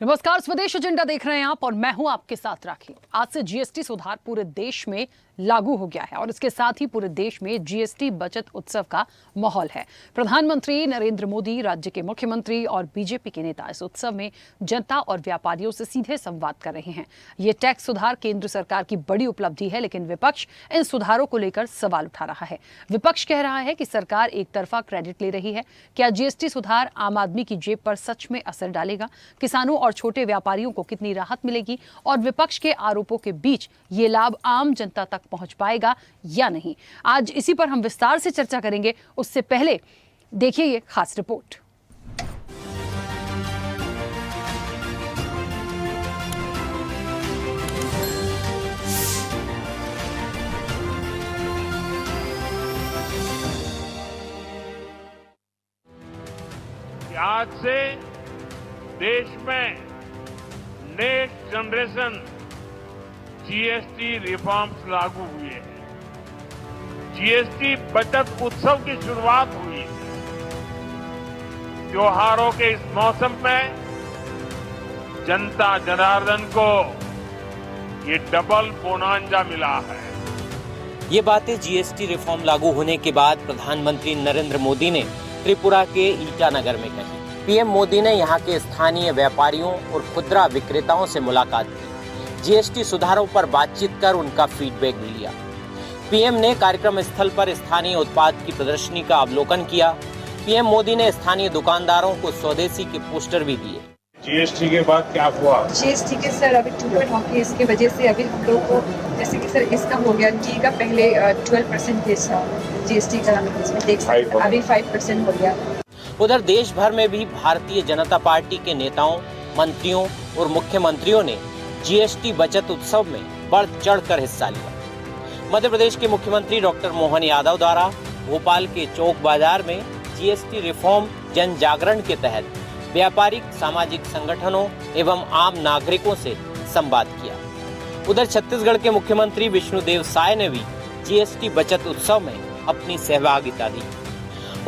नमस्कार, स्वदेश एजेंडा देख रहे हैं आप और मैं हूं आपके साथ राखी। आज से जीएसटी सुधार पूरे देश में लागू हो गया है और इसके साथ ही पूरे देश में जीएसटी बचत उत्सव का माहौल है। प्रधानमंत्री नरेंद्र मोदी, राज्य के मुख्यमंत्री और बीजेपी के नेता इस उत्सव में जनता और व्यापारियों से सीधे संवाद कर रहे हैं। ये टैक्स सुधार केंद्र सरकार की बड़ी उपलब्धि है, लेकिन विपक्ष इन सुधारों को लेकर सवाल उठा रहा है। विपक्ष कह रहा है कि सरकार एक तरफा क्रेडिट ले रही है। क्या जीएसटी सुधार आम आदमी की जेब पर सच में असर डालेगा? किसानों और छोटे व्यापारियों को कितनी राहत मिलेगी? और विपक्ष के आरोपों के बीच ये लाभ आम जनता तक पहुंच पाएगा या नहीं? आज इसी पर हम विस्तार से चर्चा करेंगे। उससे पहले देखिए ये खास रिपोर्ट। आज से देश में नेक्स्ट जनरेशन जीएसटी रिफॉर्म्स लागू हुए हैं। जीएसटी बचत उत्सव की शुरुआत हुई है। त्योहारों के इस मौसम में जनता जनार्दन को ये डबल बोनांजा मिला है। ये बातें जीएसटी रिफॉर्म लागू होने के बाद प्रधानमंत्री नरेंद्र मोदी ने त्रिपुरा के ईटानगर में कही। पीएम मोदी ने यहाँ के स्थानीय व्यापारियों और खुदरा विक्रेताओं से मुलाकात की। जीएसटी सुधारों पर बातचीत कर उनका फीडबैक भी लिया। पीएम ने कार्यक्रम स्थल पर स्थानीय उत्पाद की प्रदर्शनी का अवलोकन किया। पीएम मोदी ने स्थानीय दुकानदारों को स्वदेशी के पोस्टर भी दिए। जीएसटी के बाद क्या हुआ? जीएसटी के सर अभी 2.5 इसकी वजह से अभी हम लोग को जैसे कि सर इसका हो गया टी का पहले 12% जीएसटी का देख सकते, अभी 5% हो गया। उधर देश भर में भी भारतीय जनता पार्टी के नेताओं, मंत्रियों और मुख्यमंत्रियों ने जीएसटी बचत उत्सव में बढ़ चढ़कर हिस्सा लिया। मध्य प्रदेश के मुख्यमंत्री डॉक्टर मोहन यादव द्वारा भोपाल के चौक बाजार में जीएसटी रिफॉर्म जन जागरण के तहत व्यापारिक, सामाजिक संगठनों एवं आम नागरिकों से संवाद किया। उधर छत्तीसगढ़ के मुख्यमंत्री विष्णुदेव साय ने भी जीएसटी बचत उत्सव में अपनी सहभागिता दी।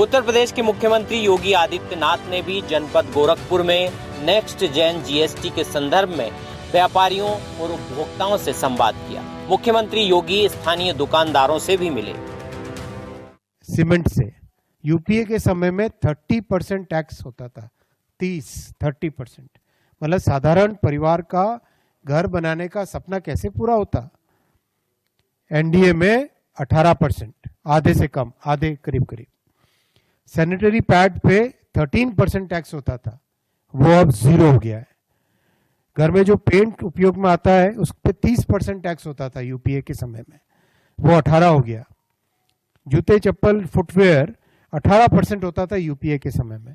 उत्तर प्रदेश के मुख्यमंत्री योगी आदित्यनाथ ने भी जनपद गोरखपुर में नेक्स्ट जेन जीएसटी के संदर्भ में व्यापारियों और उपभोक्ताओं से संवाद किया। मुख्यमंत्री योगी स्थानीय दुकानदारों से भी मिले। सीमेंट से यूपीए के समय में 30% टैक्स होता था। 30% मतलब साधारण परिवार का घर बनाने का सपना कैसे पूरा होता। एनडीए में 18%, आधे से कम, आधे करीब करीब। सैनिटरी पैड पे 13% टैक्स होता था, वो अब 0 हो गया है। घर में जो पेंट उपयोग में आता है उस पे 30% टैक्स होता था यूपीए के समय में, वो 18 हो गया। जूते, चप्पल, फुटवेयर 18% होता था यूपीए के समय में,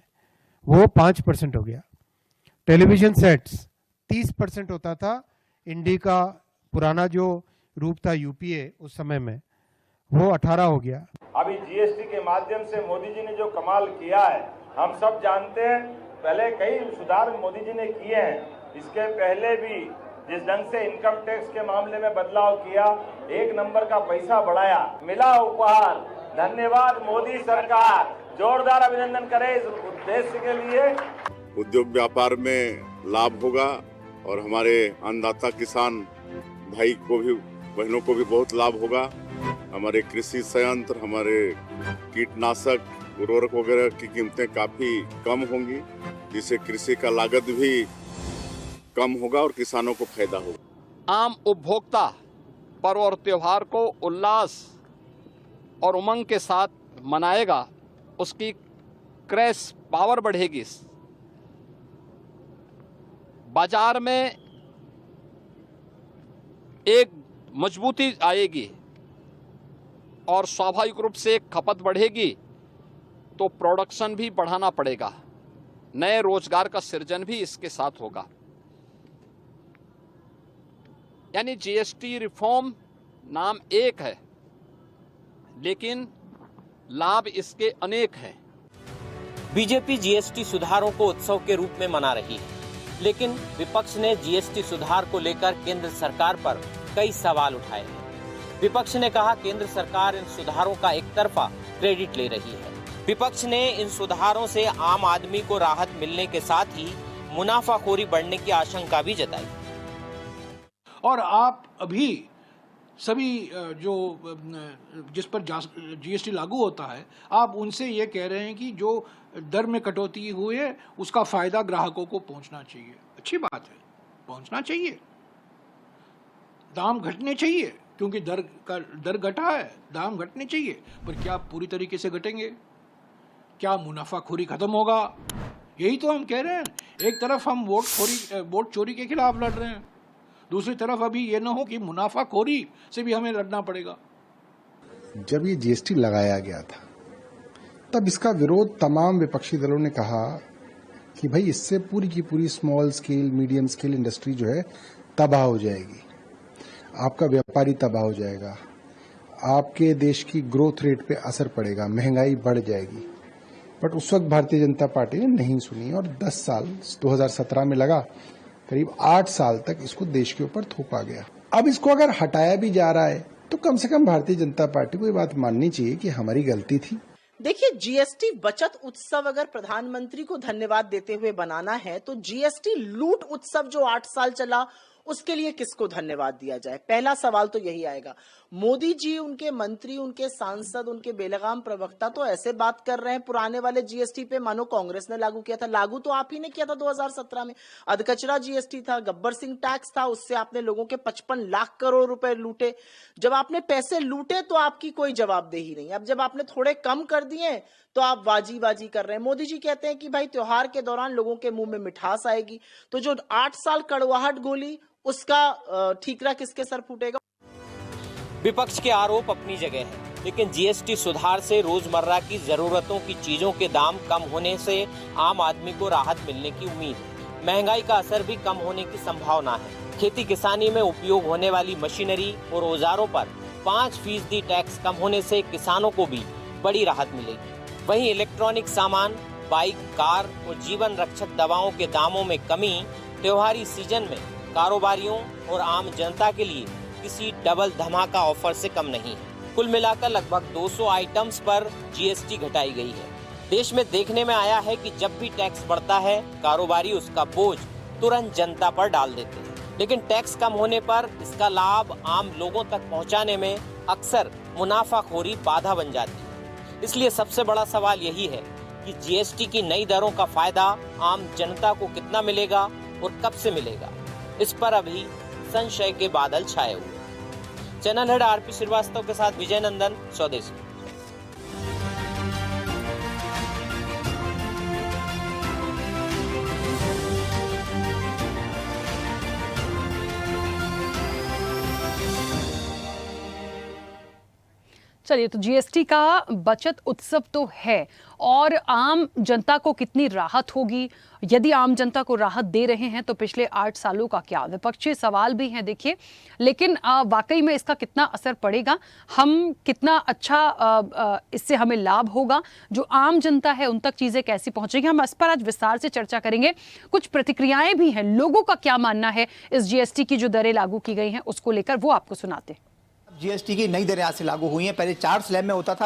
वो 5% हो गया। टेलीविजन सेट्स 30% होता था। इंडी का पुराना जो रूप था यूपीए उस समय में, वो 18 हो गया। अभी जीएसटी के माध्यम से मोदी जी ने जो कमाल किया है हम सब जानते हैं। पहले कई सुधार मोदी जी ने किए हैं। इसके पहले भी जिस ढंग से इनकम टैक्स के मामले में बदलाव किया, 1 नंबर का पैसा बढ़ाया, मिला उपहार। धन्यवाद मोदी सरकार, जोरदार अभिनंदन करें इस उद्देश्य के लिए। उद्योग व्यापार में लाभ होगा और हमारे अन्नदाता किसान भाई को भी, बहनों को भी बहुत लाभ होगा। हमारे कृषि संयंत्र, हमारे कीटनाशक, उर्वरक वगैरह की कीमतें काफी कम होंगी, जिससे कृषि का लागत भी कम होगा और किसानों को फायदा होगा। आम उपभोक्ता पर्व और त्योहार को उल्लास और उमंग के साथ मनाएगा, उसकी क्रय पावर बढ़ेगी, बाजार में एक मजबूती आएगी और स्वाभाविक रूप से खपत बढ़ेगी तो प्रोडक्शन भी बढ़ाना पड़ेगा। नए रोजगार का सृजन भी इसके साथ होगा। यानी जीएसटी रिफॉर्म नाम एक है, लेकिन लाभ इसके अनेक हैं। बीजेपी जीएसटी सुधारों को उत्सव के रूप में मना रही है, लेकिन विपक्ष ने जीएसटी सुधार को लेकर केंद्र सरकार पर कई सवाल उठाए हैं। विपक्ष ने कहा केंद्र सरकार इन सुधारों का एक तरफा क्रेडिट ले रही है। विपक्ष ने इन सुधारों से आम आदमी को राहत मिलने के साथ ही मुनाफाखोरी बढ़ने की आशंका भी जताई। और आप अभी सभी जो जिस पर जीएसटी लागू होता है, आप उनसे ये कह रहे हैं कि जो दर में कटौती हुई है उसका फायदा ग्राहकों को पहुंचना चाहिए। अच्छी बात है, पहुंचना चाहिए, दाम घटने चाहिए, क्योंकि दर घटा है, दाम घटने चाहिए, पर क्या पूरी तरीके से घटेंगे? क्या मुनाफाखोरी खत्म होगा? यही तो हम कह रहे हैं। एक तरफ हम वोट चोरी के खिलाफ लड़ रहे हैं, दूसरी तरफ अभी ये ना हो कि मुनाफाखोरी से भी हमें लड़ना पड़ेगा। जब ये जीएसटी लगाया गया था तब इसका विरोध तमाम विपक्षी दलों ने कहा कि भाई इससे पूरी की पूरी small scale medium scale industry जो है तबाह हो जाएगी, आपका व्यापारी तबाह हो जाएगा, आपके देश की ग्रोथ रेट पे असर पड़ेगा, महंगाई बढ़ जाएगी। बट उस वक्त भारतीय जनता पार्टी ने नहीं सुनी और 10 साल 2017 में लगा, करीब 8 साल तक इसको देश के ऊपर थोपा गया। अब इसको अगर हटाया भी जा रहा है तो कम से कम भारतीय जनता पार्टी को ये बात माननी चाहिए कि हमारी गलती थी। देखिए, जीएसटी बचत उत्सव अगर प्रधानमंत्री को धन्यवाद देते हुए बनाना है तो जीएसटी लूट उत्सव जो 8 साल चला उसके लिए किसको धन्यवाद दिया जाए? पहला सवाल तो यही आएगा। मोदी जी, उनके मंत्री, उनके सांसद, उनके बेलगाम प्रवक्ता तो ऐसे बात कर रहे हैं पुराने वाले जीएसटी पे मानो कांग्रेस ने लागू किया था। लागू तो आप ही ने किया था 2017 में। अधकचरा जीएसटी था, गब्बर सिंह टैक्स था, उससे आपने लोगों के 55 लाख करोड़ रुपए लूटे। जब आपने पैसे लूटे तो आपकी कोई जवाबदेही नहीं। अब जब आपने थोड़े कम कर दिए तो आप बाजी कर रहे हैं। मोदी जी कहते हैं कि भाई त्योहार के दौरान लोगों के मुंह में मिठास आएगी, तो जो 8 साल कड़वाहट गोली उसका ठीकरा किसके सर फूटेगा? विपक्ष के आरोप अपनी जगह है, लेकिन जीएसटी सुधार से रोजमर्रा की जरूरतों की चीजों के दाम कम होने से आम आदमी को राहत मिलने की उम्मीद है। महंगाई का असर भी कम होने की संभावना है। खेती किसानी में उपयोग होने वाली मशीनरी और औजारों पर 5% टैक्स कम होने से किसानों को भी बड़ी राहत मिलेगी। वहीं इलेक्ट्रॉनिक सामान, बाइक, कार और जीवन रक्षक दवाओं के दामों में कमी त्योहारी सीजन में कारोबारियों और आम जनता के लिए किसी डबल धमाका ऑफर से कम नहीं है। कुल मिलाकर लगभग 200 आइटम्स पर जीएसटी घटाई गई है। देश में देखने में आया है कि जब भी टैक्स बढ़ता है, कारोबारी उसका बोझ तुरंत जनता पर डाल देते हैं, लेकिन टैक्स कम होने पर इसका लाभ आम लोगों तक पहुंचाने में अक्सर मुनाफाखोरी बाधा बन जाती है। इसलिए सबसे बड़ा सवाल यही है कि जीएसटी की नई दरों का फायदा आम जनता को कितना मिलेगा और कब से मिलेगा। इस पर अभी संशय के बादल छाए हुए। चैनल हेड आरपी श्रीवास्तव के साथ विजय नंदन, स्वदेश। चलिए, तो जीएसटी का बचत उत्सव तो है, और आम जनता को कितनी राहत होगी? यदि आम जनता को राहत दे रहे हैं तो पिछले 8 सालों का क्या? विपक्षी सवाल भी हैं, देखिए, लेकिन वाकई में इसका कितना असर पड़ेगा, हम कितना अच्छा इससे हमें लाभ होगा, जो आम जनता है उन तक चीजें कैसी पहुंचेगी, हम इस पर आज विस्तार से चर्चा करेंगे। कुछ प्रतिक्रियाएं भी हैं, लोगों का क्या मानना है इस जीएसटी की जो दरें लागू की गई हैं उसको लेकर, वो आपको सुनाते हैं। जीएसटी की नई दरें आज से लागू हुई हैं। पहले 4 स्लैब में होता था,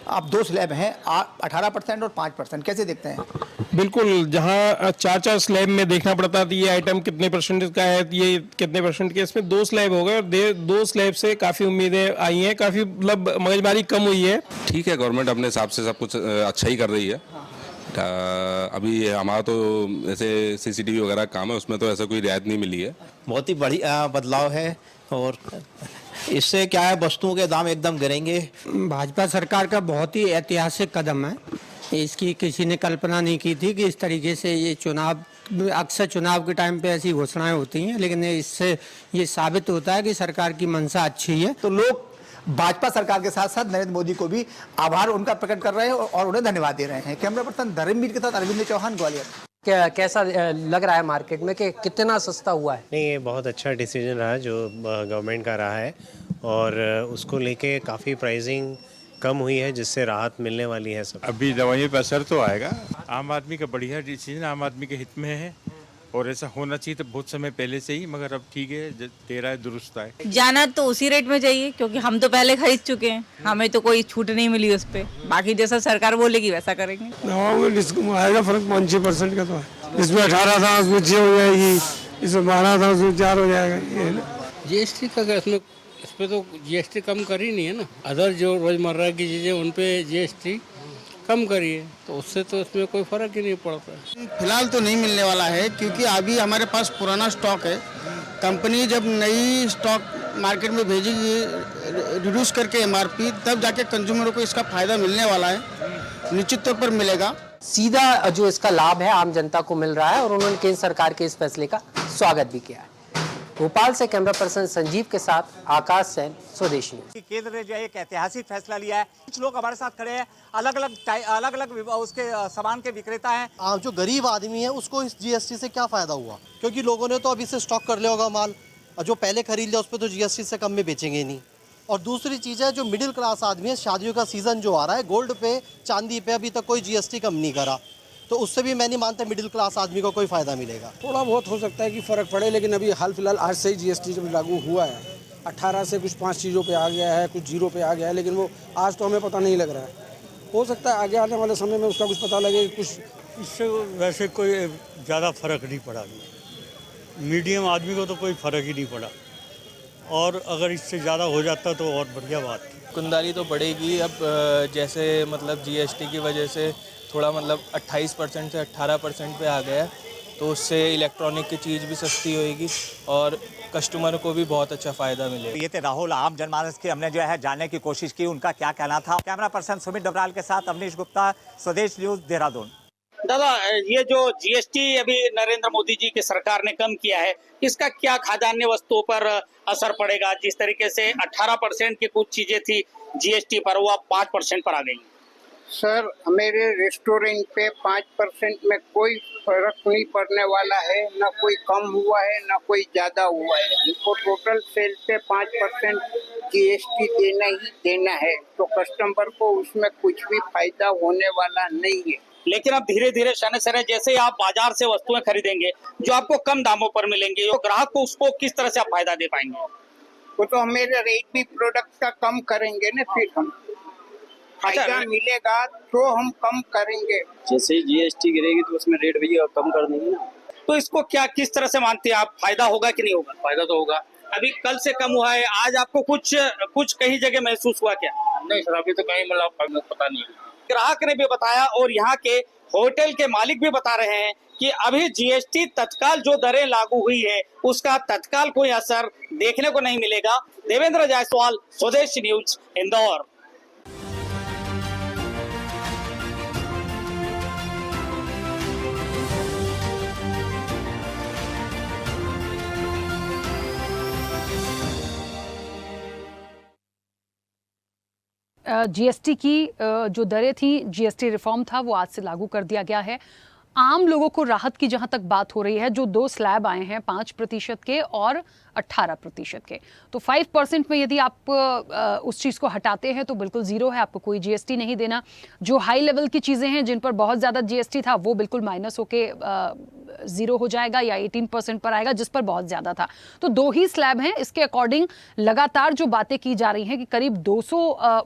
अब 2 स्लैब हैं, 18% और 5%। कैसे देखते हैं? बिल्कुल, जहां 4 स्लैब में देखना पड़ता था ये आइटम कितने परसेंट का है, ये कितने परसेंट के, इसमें 2 स्लैब हो गए और 2 स्लैब से काफ़ी उम्मीदें आई हैं, काफ़ी मतलब मगजमारी कम हुई है। ठीक है, गवर्नमेंट अपने हिसाब से सब कुछ अच्छा ही कर रही है। अभी हमारा तो ऐसे सीसीटीवी वगैरह काम है, उसमें तो ऐसा कोई रियायत नहीं मिली है। बहुत ही बढ़िया बदलाव है और इससे क्या है, वस्तुओं के दाम एकदम गिरेंगे। भाजपा सरकार का बहुत ही ऐतिहासिक कदम है। इसकी किसी ने कल्पना नहीं की थी कि इस तरीके से ये चुनाव, अक्सर चुनाव के टाइम पे ऐसी घोषणाएं होती हैं, लेकिन इससे ये साबित होता है कि सरकार की मंशा अच्छी है। तो लोग भाजपा सरकार के साथ साथ नरेंद्र मोदी को भी आभार उनका प्रकट कर रहे हैं और उन्हें धन्यवाद दे रहे हैं। कैमरा पर्सन धर्मवीर के साथ अरविंद चौहान, ग्वालियर। कैसा लग रहा है मार्केट में कि कितना सस्ता हुआ है? नहीं, ये बहुत अच्छा डिसीजन रहा जो गवर्नमेंट का रहा है, और उसको लेके काफ़ी प्राइसिंग कम हुई है, जिससे राहत मिलने वाली है सब। अभी दवाइयों पर असर तो आएगा। आम आदमी का बढ़िया डिसीजन, आम आदमी के हित में है, और ऐसा होना चाहिए तो बहुत समय पहले से ही, मगर अब ठीक है, दे रहा है, दुरुस्त है। जाना तो उसी रेट में चाहिए, क्योंकि हम तो पहले खरीद चुके हैं, हमें तो कोई छूट नहीं मिली उस पर। बाकी जैसा सरकार बोलेगी वैसा करेंगे। आएगा फर्क 5-6% का तो है। इसमें 18 था उसमें 6 हो जाएगी, इसमें 12 था उसमें 4 हो जाएगा। जीएसटी का इसमें इस पे तो जीएसटी कम कर ही नहीं है ना। अदर जो रोजमर्रा की चीजें उन पे जीएसटी कम करिए, तो उससे तो इसमें कोई फर्क ही नहीं पड़ता। फिलहाल तो नहीं मिलने वाला है, क्योंकि अभी हमारे पास पुराना स्टॉक है। कंपनी जब नई स्टॉक मार्केट में भेजेगी रिड्यूस करके एमआरपी, तब जाके कंज्यूमरों को इसका फायदा मिलने वाला है, निश्चित तौर पर मिलेगा। सीधा जो इसका लाभ है आम जनता को मिल रहा है और उन्होंने केंद्र सरकार के इस फैसले का स्वागत भी किया है। भोपाल से कैमरा पर्सन संजीव के साथ आकाश सेन, स्वदेश न्यूज। केंद्र ने जो है एक ऐतिहासिक फैसला लिया है। कुछ लोग हमारे साथ खड़े हैं, अलग अलग उसके सामान के विक्रेता हैं। जो गरीब आदमी है उसको इस जीएसटी से क्या फायदा हुआ, क्योंकि लोगों ने तो अभी से स्टॉक कर लिया होगा माल, और जो पहले खरीद लिया उस पर तो जीएसटी से कम में बेचेंगे नहीं। और दूसरी चीज़ है, जो मिडिल क्लास आदमी है, शादियों का सीजन जो आ रहा है, गोल्ड पे चांदी पे अभी तक कोई जीएसटी कम नहीं करा, तो उससे भी मैं नहीं मानता मिडिल क्लास आदमी को कोई फायदा मिलेगा। थोड़ा बहुत हो सकता है कि फ़र्क पड़े, लेकिन अभी हाल फिलहाल आज से ही जीएसटी जब लागू हुआ है, 18 से कुछ 5 चीज़ों पे आ गया है, कुछ 0 पे आ गया है, लेकिन वो आज तो हमें पता नहीं लग रहा है। हो सकता है आगे आने वाले समय में उसका कुछ पता लगे। कुछ इससे वैसे कोई ज़्यादा फर्क नहीं पड़ा, मीडियम आदमी को तो कोई फ़र्क ही नहीं पड़ा, और अगर इससे ज़्यादा हो जाता तो और बढ़िया बात। कुंदाली तो बढ़ेगी अब, जैसे मतलब जीएसटी की वजह से थोड़ा मतलब 28% से 18% पे आ गया है, तो उससे इलेक्ट्रॉनिक की चीज़ भी सस्ती होएगी और कस्टमर को भी बहुत अच्छा फ़ायदा मिलेगा। ये थे राहुल, आम जनमानस की हमने जो है जानने की कोशिश की, उनका क्या कहना था। कैमरा पर्सन सुमित डबराल के साथ अवनीश गुप्ता, स्वदेश न्यूज, देहरादून। दादा, ये जो जीएसटी अभी नरेंद्र मोदी जी की सरकार ने कम किया है, इसका क्या खाद्यान्न वस्तुओं पर असर पड़ेगा? जिस तरीके से 18% की कुछ चीजें थी जीएसटी पर, वो अब 5% पर आ गई। सर, मेरे रेस्टोरेंट पे 5% में कोई फर्क नहीं पड़ने वाला है, न कोई कम हुआ है न कोई ज्यादा हुआ है। हमको टोटल सेल पे 5% जीएसटी देना ही देना है, तो कस्टमर को उसमें कुछ भी फायदा होने वाला नहीं है। लेकिन अब धीरे धीरे शनय जैसे आप बाजार से वस्तुएं खरीदेंगे जो आपको कम दामों पर मिलेंगे, तो ग्राहक को उसको किस तरह से आप फायदा दे पाएंगे? वो तो हमें रेट भी प्रोडक्ट का कम करेंगे ना, फिर हम फायदा मिलेगा तो हम कम करेंगे। जैसे ही जीएसटी गिरेगी तो उसमें रेट भी कम कर देंगे ना। तो इसको क्या किस तरह से मानते हैं आप, फायदा होगा कि नहीं होगा? फायदा तो होगा। अभी कल से कम हुआ है, आज आपको कुछ कहीं जगह महसूस हुआ क्या? नहीं सर, अभी तो कहीं मतलब पता नहीं। ग्राहक ने भी बताया और यहाँ के होटल के मालिक भी बता रहे हैं कि अभी जीएसटी तत्काल जो दरें लागू हुई है उसका तत्काल कोई असर देखने को नहीं मिलेगा। देवेंद्र जायसवाल, स्वदेश न्यूज, इंदौर। जीएसटी की जो दरें थी, जीएसटी रिफॉर्म था, वो आज से लागू कर दिया गया है। आम लोगों को राहत की जहां तक बात हो रही है, जो 2 स्लैब आए हैं 5% के और 18% के, तो 5% में यदि आप उस चीज़ को हटाते हैं तो बिल्कुल ज़ीरो है, आपको कोई जीएसटी नहीं देना। जो हाई लेवल की चीज़ें हैं जिन पर बहुत ज़्यादा जीएसटी था, वो बिल्कुल माइनस होके ज़ीरो हो जाएगा या 18% पर आएगा जिस पर बहुत ज़्यादा था। तो 2 ही स्लैब हैं। इसके अकॉर्डिंग लगातार जो बातें की जा रही हैं कि करीब 200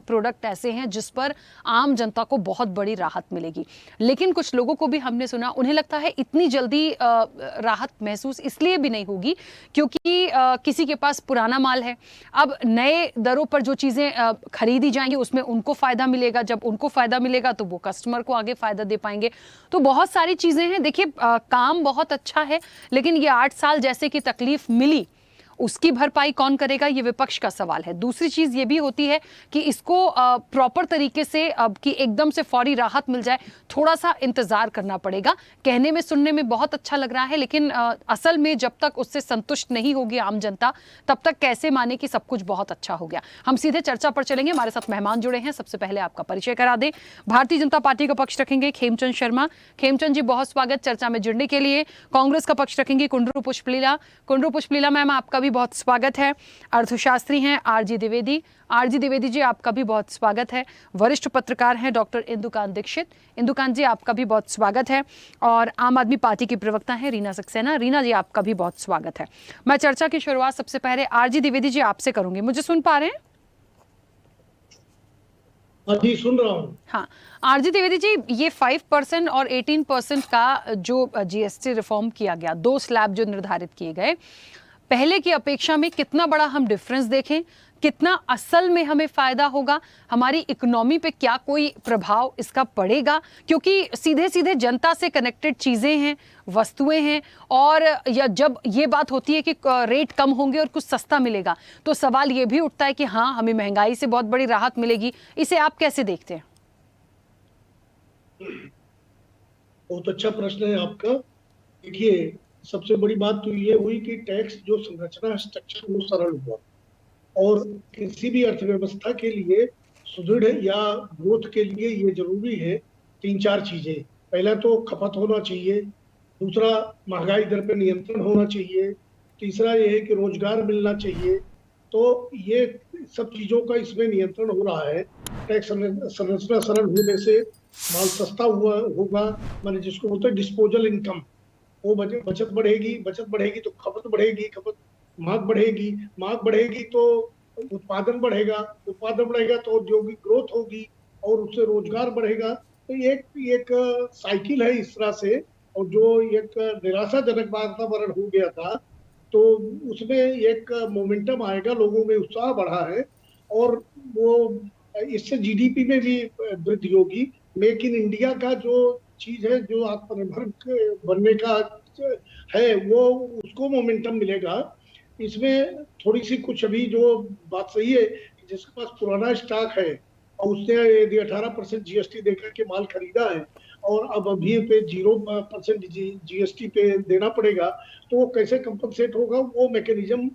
प्रोडक्ट ऐसे हैं जिस पर आम जनता को बहुत बड़ी राहत मिलेगी। लेकिन कुछ लोगों को भी हमने सुना, उन्हें लगता है इतनी जल्दी राहत महसूस इसलिए भी नहीं होगी क्योंकि किसी के पास पुराना माल है। अब नए दरों पर जो चीज़ें खरीदी जाएंगी उसमें उनको फ़ायदा मिलेगा, जब उनको फ़ायदा मिलेगा तो वो कस्टमर को आगे फ़ायदा दे पाएंगे। तो बहुत सारी चीज़ें हैं। देखिए, काम बहुत अच्छा है, लेकिन ये 8 साल जैसे कि तकलीफ मिली, उसकी भरपाई कौन करेगा, ये विपक्ष का सवाल है। दूसरी चीज़ ये भी होती है कि इसको प्रॉपर तरीके से अब कि एकदम से फौरी राहत मिल जाए, थोड़ा सा इंतज़ार करना पड़ेगा। कहने में सुनने में बहुत अच्छा लग रहा है, लेकिन असल में जब तक उससे संतुष्ट नहीं होगी आम जनता, तब तक कैसे माने कि सब कुछ बहुत अच्छा हो गया। हम सीधे चर्चा पर चलेंगे। हमारे साथ मेहमान जुड़े हैं। सबसे पहले आपका परिचय करा दें। भारतीय जनता पार्टी का पक्ष रखेंगे खेमचंद शर्मा। खेमचंद जी, बहुत स्वागत चर्चा में जुड़ने के लिए। कांग्रेस का पक्ष रखेंगे कुंडरू पुष्पलीला। कुंडरू पुष्पलीला मैम, आपका भी बहुत स्वागत है। अर्थशास्त्री हैं आरजी द्विवेदी। आरजी द्विवेदी जी, आपका भी बहुत स्वागत है। वरिष्ठ पत्रकार हैं डॉक्टर इंदुकांत दीक्षित। इंदुकांत जी, आपका भी बहुत स्वागत है। और आम आदमी पार्टी की प्रवक्ता हैं रीना सक्सेना। रीना जी, आपका भी बहुत स्वागत है। मैं चर्चा की शुरुआत सबसे पहले आरजी द्विवेदी जी आपसे करूंगी। मुझे सुन पा रहे हैं? जी, सुन रहा हूँ। हाँ, आरजी द्विवेदी जी, ये 5% और 18% का जो जीएसटी रिफॉर्म किया गया, 2 स्लैब जो निर्धारित किए गए, पहले की अपेक्षा में कितना बड़ा हम डिफरेंस देखें, कितना असल में हमें फायदा होगा, हमारी इकोनॉमी पे क्या कोई प्रभाव इसका पड़ेगा? क्योंकि सीधे सीधे जनता से कनेक्टेड चीजें हैं, वस्तुएं हैं, और या जब ये बात होती है कि रेट कम होंगे और कुछ सस्ता मिलेगा, तो सवाल ये भी उठता है कि हाँ, हमें महंगाई से बहुत बड़ी राहत मिलेगी। इसे आप कैसे देखते हैं? बहुत अच्छा प्रश्न है आपका। देखिए, सबसे बड़ी बात तो ये हुई कि टैक्स जो संरचना स्ट्रक्चर वो सरल हुआ, और किसी भी अर्थव्यवस्था के लिए सुदृढ़ या ग्रोथ के लिए ये जरूरी है 3-4 चीजें। पहला तो खपत होना चाहिए, दूसरा महंगाई दर पे नियंत्रण होना चाहिए, तीसरा ये है कि रोजगार मिलना चाहिए। तो ये सब चीजों का इसमें नियंत्रण हो रहा है। टैक्स संरचना सरल होने से माल सस्ता होगा, माने जिसको बोलते हैं डिस्पोजल इनकम, वो बचत बढ़ेगी तो खपत बढ़ेगी, मांग बढ़ेगी तो उत्पादन बढ़ेगा तो औद्योगिक ग्रोथ होगी और उससे रोजगार बढ़ेगा। तो एक साइकिल है इस तरह से। और जो एक निराशाजनक वातावरण हो गया था, तो उसमें एक मोमेंटम आएगा, लोगों में उत्साह बढ़ा है, और वो इससे जीडीपी में भी वृद्धि होगी। मेक इन इंडिया का जो चीज है, जो आत्मनिर्भर बनने का है, वो उसको मोमेंटम मिलेगा। इसमें थोड़ी सी कुछ अभी जो बात सही है, जिसके पास पुराना स्टॉक है और उसने यदि 18% जीएसटी देकर के माल खरीदा है और अब अभी पे 0% जीएसटी पे देना पड़ेगा, तो वो कैसे कंपनसेट होगा? वो मैकेनिज्म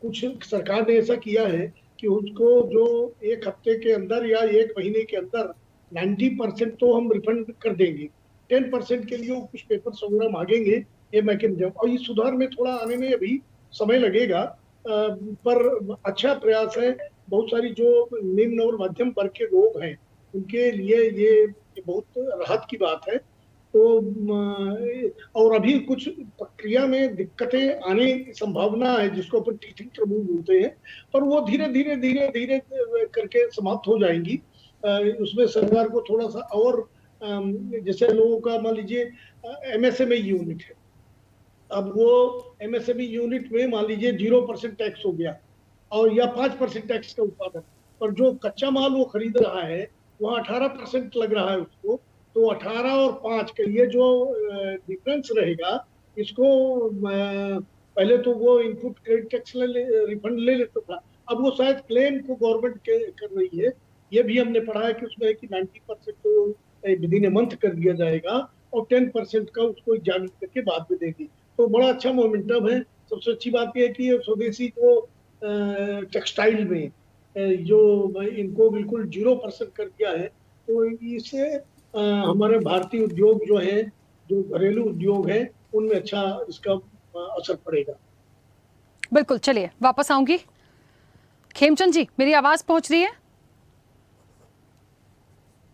कुछ सरकार ने ऐसा किया है कि उसको जो 1 हफ्ते के अंदर या 1 महीने के अंदर 90% तो हम रिफंड कर देंगे, 10% के लिए वो कुछ पेपर्स वगैरह मांगेंगे, ये मैकेनिज्म। और इस सुधार में थोड़ा आने में अभी समय लगेगा, पर अच्छा प्रयास है। बहुत सारी जो निम्न और मध्यम वर्ग के लोग हैं, उनके लिए ये बहुत राहत की बात है। तो और अभी कुछ प्रक्रिया में दिक्कतें आने की संभावना है, जिसको अपन टीचिंग ट्रबल बोलते हैं, पर वो धीरे धीरे करके समाप्त हो जाएंगी। उसमें सरकार को थोड़ा सा और, जैसे लोगों का मान लीजिए एमएसएमई यूनिट है, अब वो एमएसएमई यूनिट में मान लीजिए 0% टैक्स हो गया, और या 5% टैक्स का उत्पादन, पर जो कच्चा माल वो खरीद रहा है वहाँ 18% लग रहा है उसको। तो 18 और 5 का ये जो डिफरेंस रहेगा, इसको पहले तो वो इनपुट क्रेडिट टैक्स रिफंड ले लेता था, अब वो शायद क्लेम को गवर्नमेंट कर रही है। ये भी हमने पढ़ा है कि उसमें कि 90% तो विदिन ए मंथ कर दिया जाएगा, और 10% का उसको एग्जामिन करके बाद में देगी। तो बड़ा अच्छा मोमेंटम है। सबसे अच्छी बात यह है कि स्वदेशी को टेक्सटाइल में जो इनको बिल्कुल 0% कर दिया है, तो इससे हमारे भारतीय उद्योग जो है, जो घरेलू उद्योग है, उनमें अच्छा इसका असर पड़ेगा। बिल्कुल, चलिए वापस आऊंगी। खेमचंद जी, मेरी आवाज पहुंच रही है?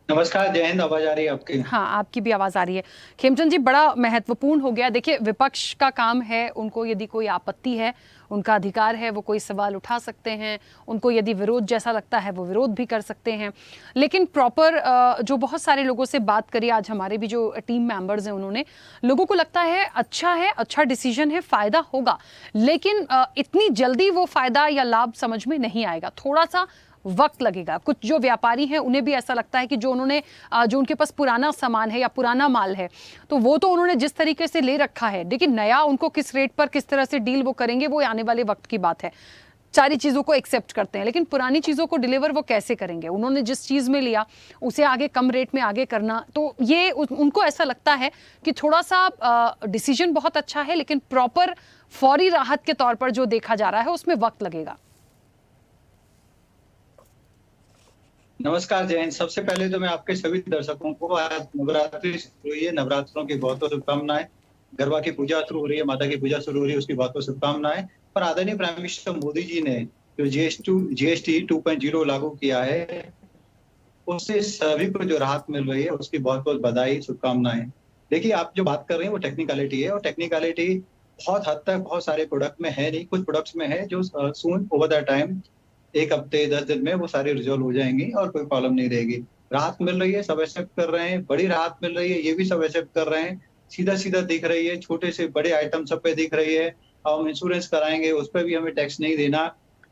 नमस्कार, जय हिंद। आवाज आ रही है आपकी? हाँ, आपकी भी आवाज आ रही है। खेमचंद जी, बड़ा महत्वपूर्ण हो गया। देखिए, विपक्ष का काम है, उनको यदि कोई आपत्ति है, उनका अधिकार है, वो कोई सवाल उठा सकते हैं, उनको यदि विरोध जैसा लगता है वो विरोध भी कर सकते हैं। लेकिन प्रॉपर जो बहुत सारे लोगों से बात करी आज, हमारे भी जो टीम मेंबर्स हैं, उन्होंने, लोगों को लगता है अच्छा डिसीजन है, फायदा होगा, लेकिन इतनी जल्दी वो फायदा या लाभ समझ में नहीं आएगा, थोड़ा सा वक्त लगेगा। कुछ जो व्यापारी हैं उन्हें भी ऐसा लगता है कि जो उनके पास पुराना सामान है या पुराना माल है, तो वो तो उन्होंने जिस तरीके से ले रखा है, लेकिन नया उनको किस रेट पर किस तरह से डील वो करेंगे, वो आने वाले वक्त की बात है। सारी चीज़ों को एक्सेप्ट करते हैं, लेकिन पुरानी चीज़ों को डिलीवर वो कैसे करेंगे? उन्होंने जिस चीज़ में लिया उसे आगे कम रेट में आगे करना, तो ये उनको ऐसा लगता है कि थोड़ा सा डिसीजन बहुत अच्छा है, लेकिन प्रॉपर फौरी राहत के तौर पर जो देखा जा रहा है उसमें वक्त लगेगा। नमस्कार, जय हिंद। सबसे पहले तो मैं आपके सभी दर्शकों को आज नवरात्रि हुई है, नवरात्रों की बहुत बहुत शुभकामनाएं। गरबा की पूजा शुरू हो रही है, माता की पूजा शुरू हो रही है, उसकी बहुत बहुत शुभकामनाएं। और आदरणीय प्राइम मिनिस्टर मोदी जी ने जो जीएसटी 2.0 लागू किया है, उससे सभी को जो राहत मिल रही है उसकी बहुत बहुत बधाई, शुभकामनाएं। देखिए, आप जो बात कर रहे हैं वो टेक्निकलिटी है, और टेक्निकलिटी बहुत हद तक बहुत सारे प्रोडक्ट में है नहीं, कुछ प्रोडक्ट्स में है जो सून ओवर द टाइम 1 हफ्ते 10 दिन में वो सारी रिजॉल्व हो जाएंगी और कोई प्रॉब्लम नहीं रहेगी। राहत मिल रही है, सब एक्सेप्ट कर रहे हैं, बड़ी राहत मिल रही है, ये भी सब एक्सेप्ट कर रहे हैं, सीधा सीधा दिख रही है, छोटे से बड़े आइटम सब पे दिख रही है। हम इंश्योरेंस कराएंगे उस पर भी हमें टैक्स नहीं देना।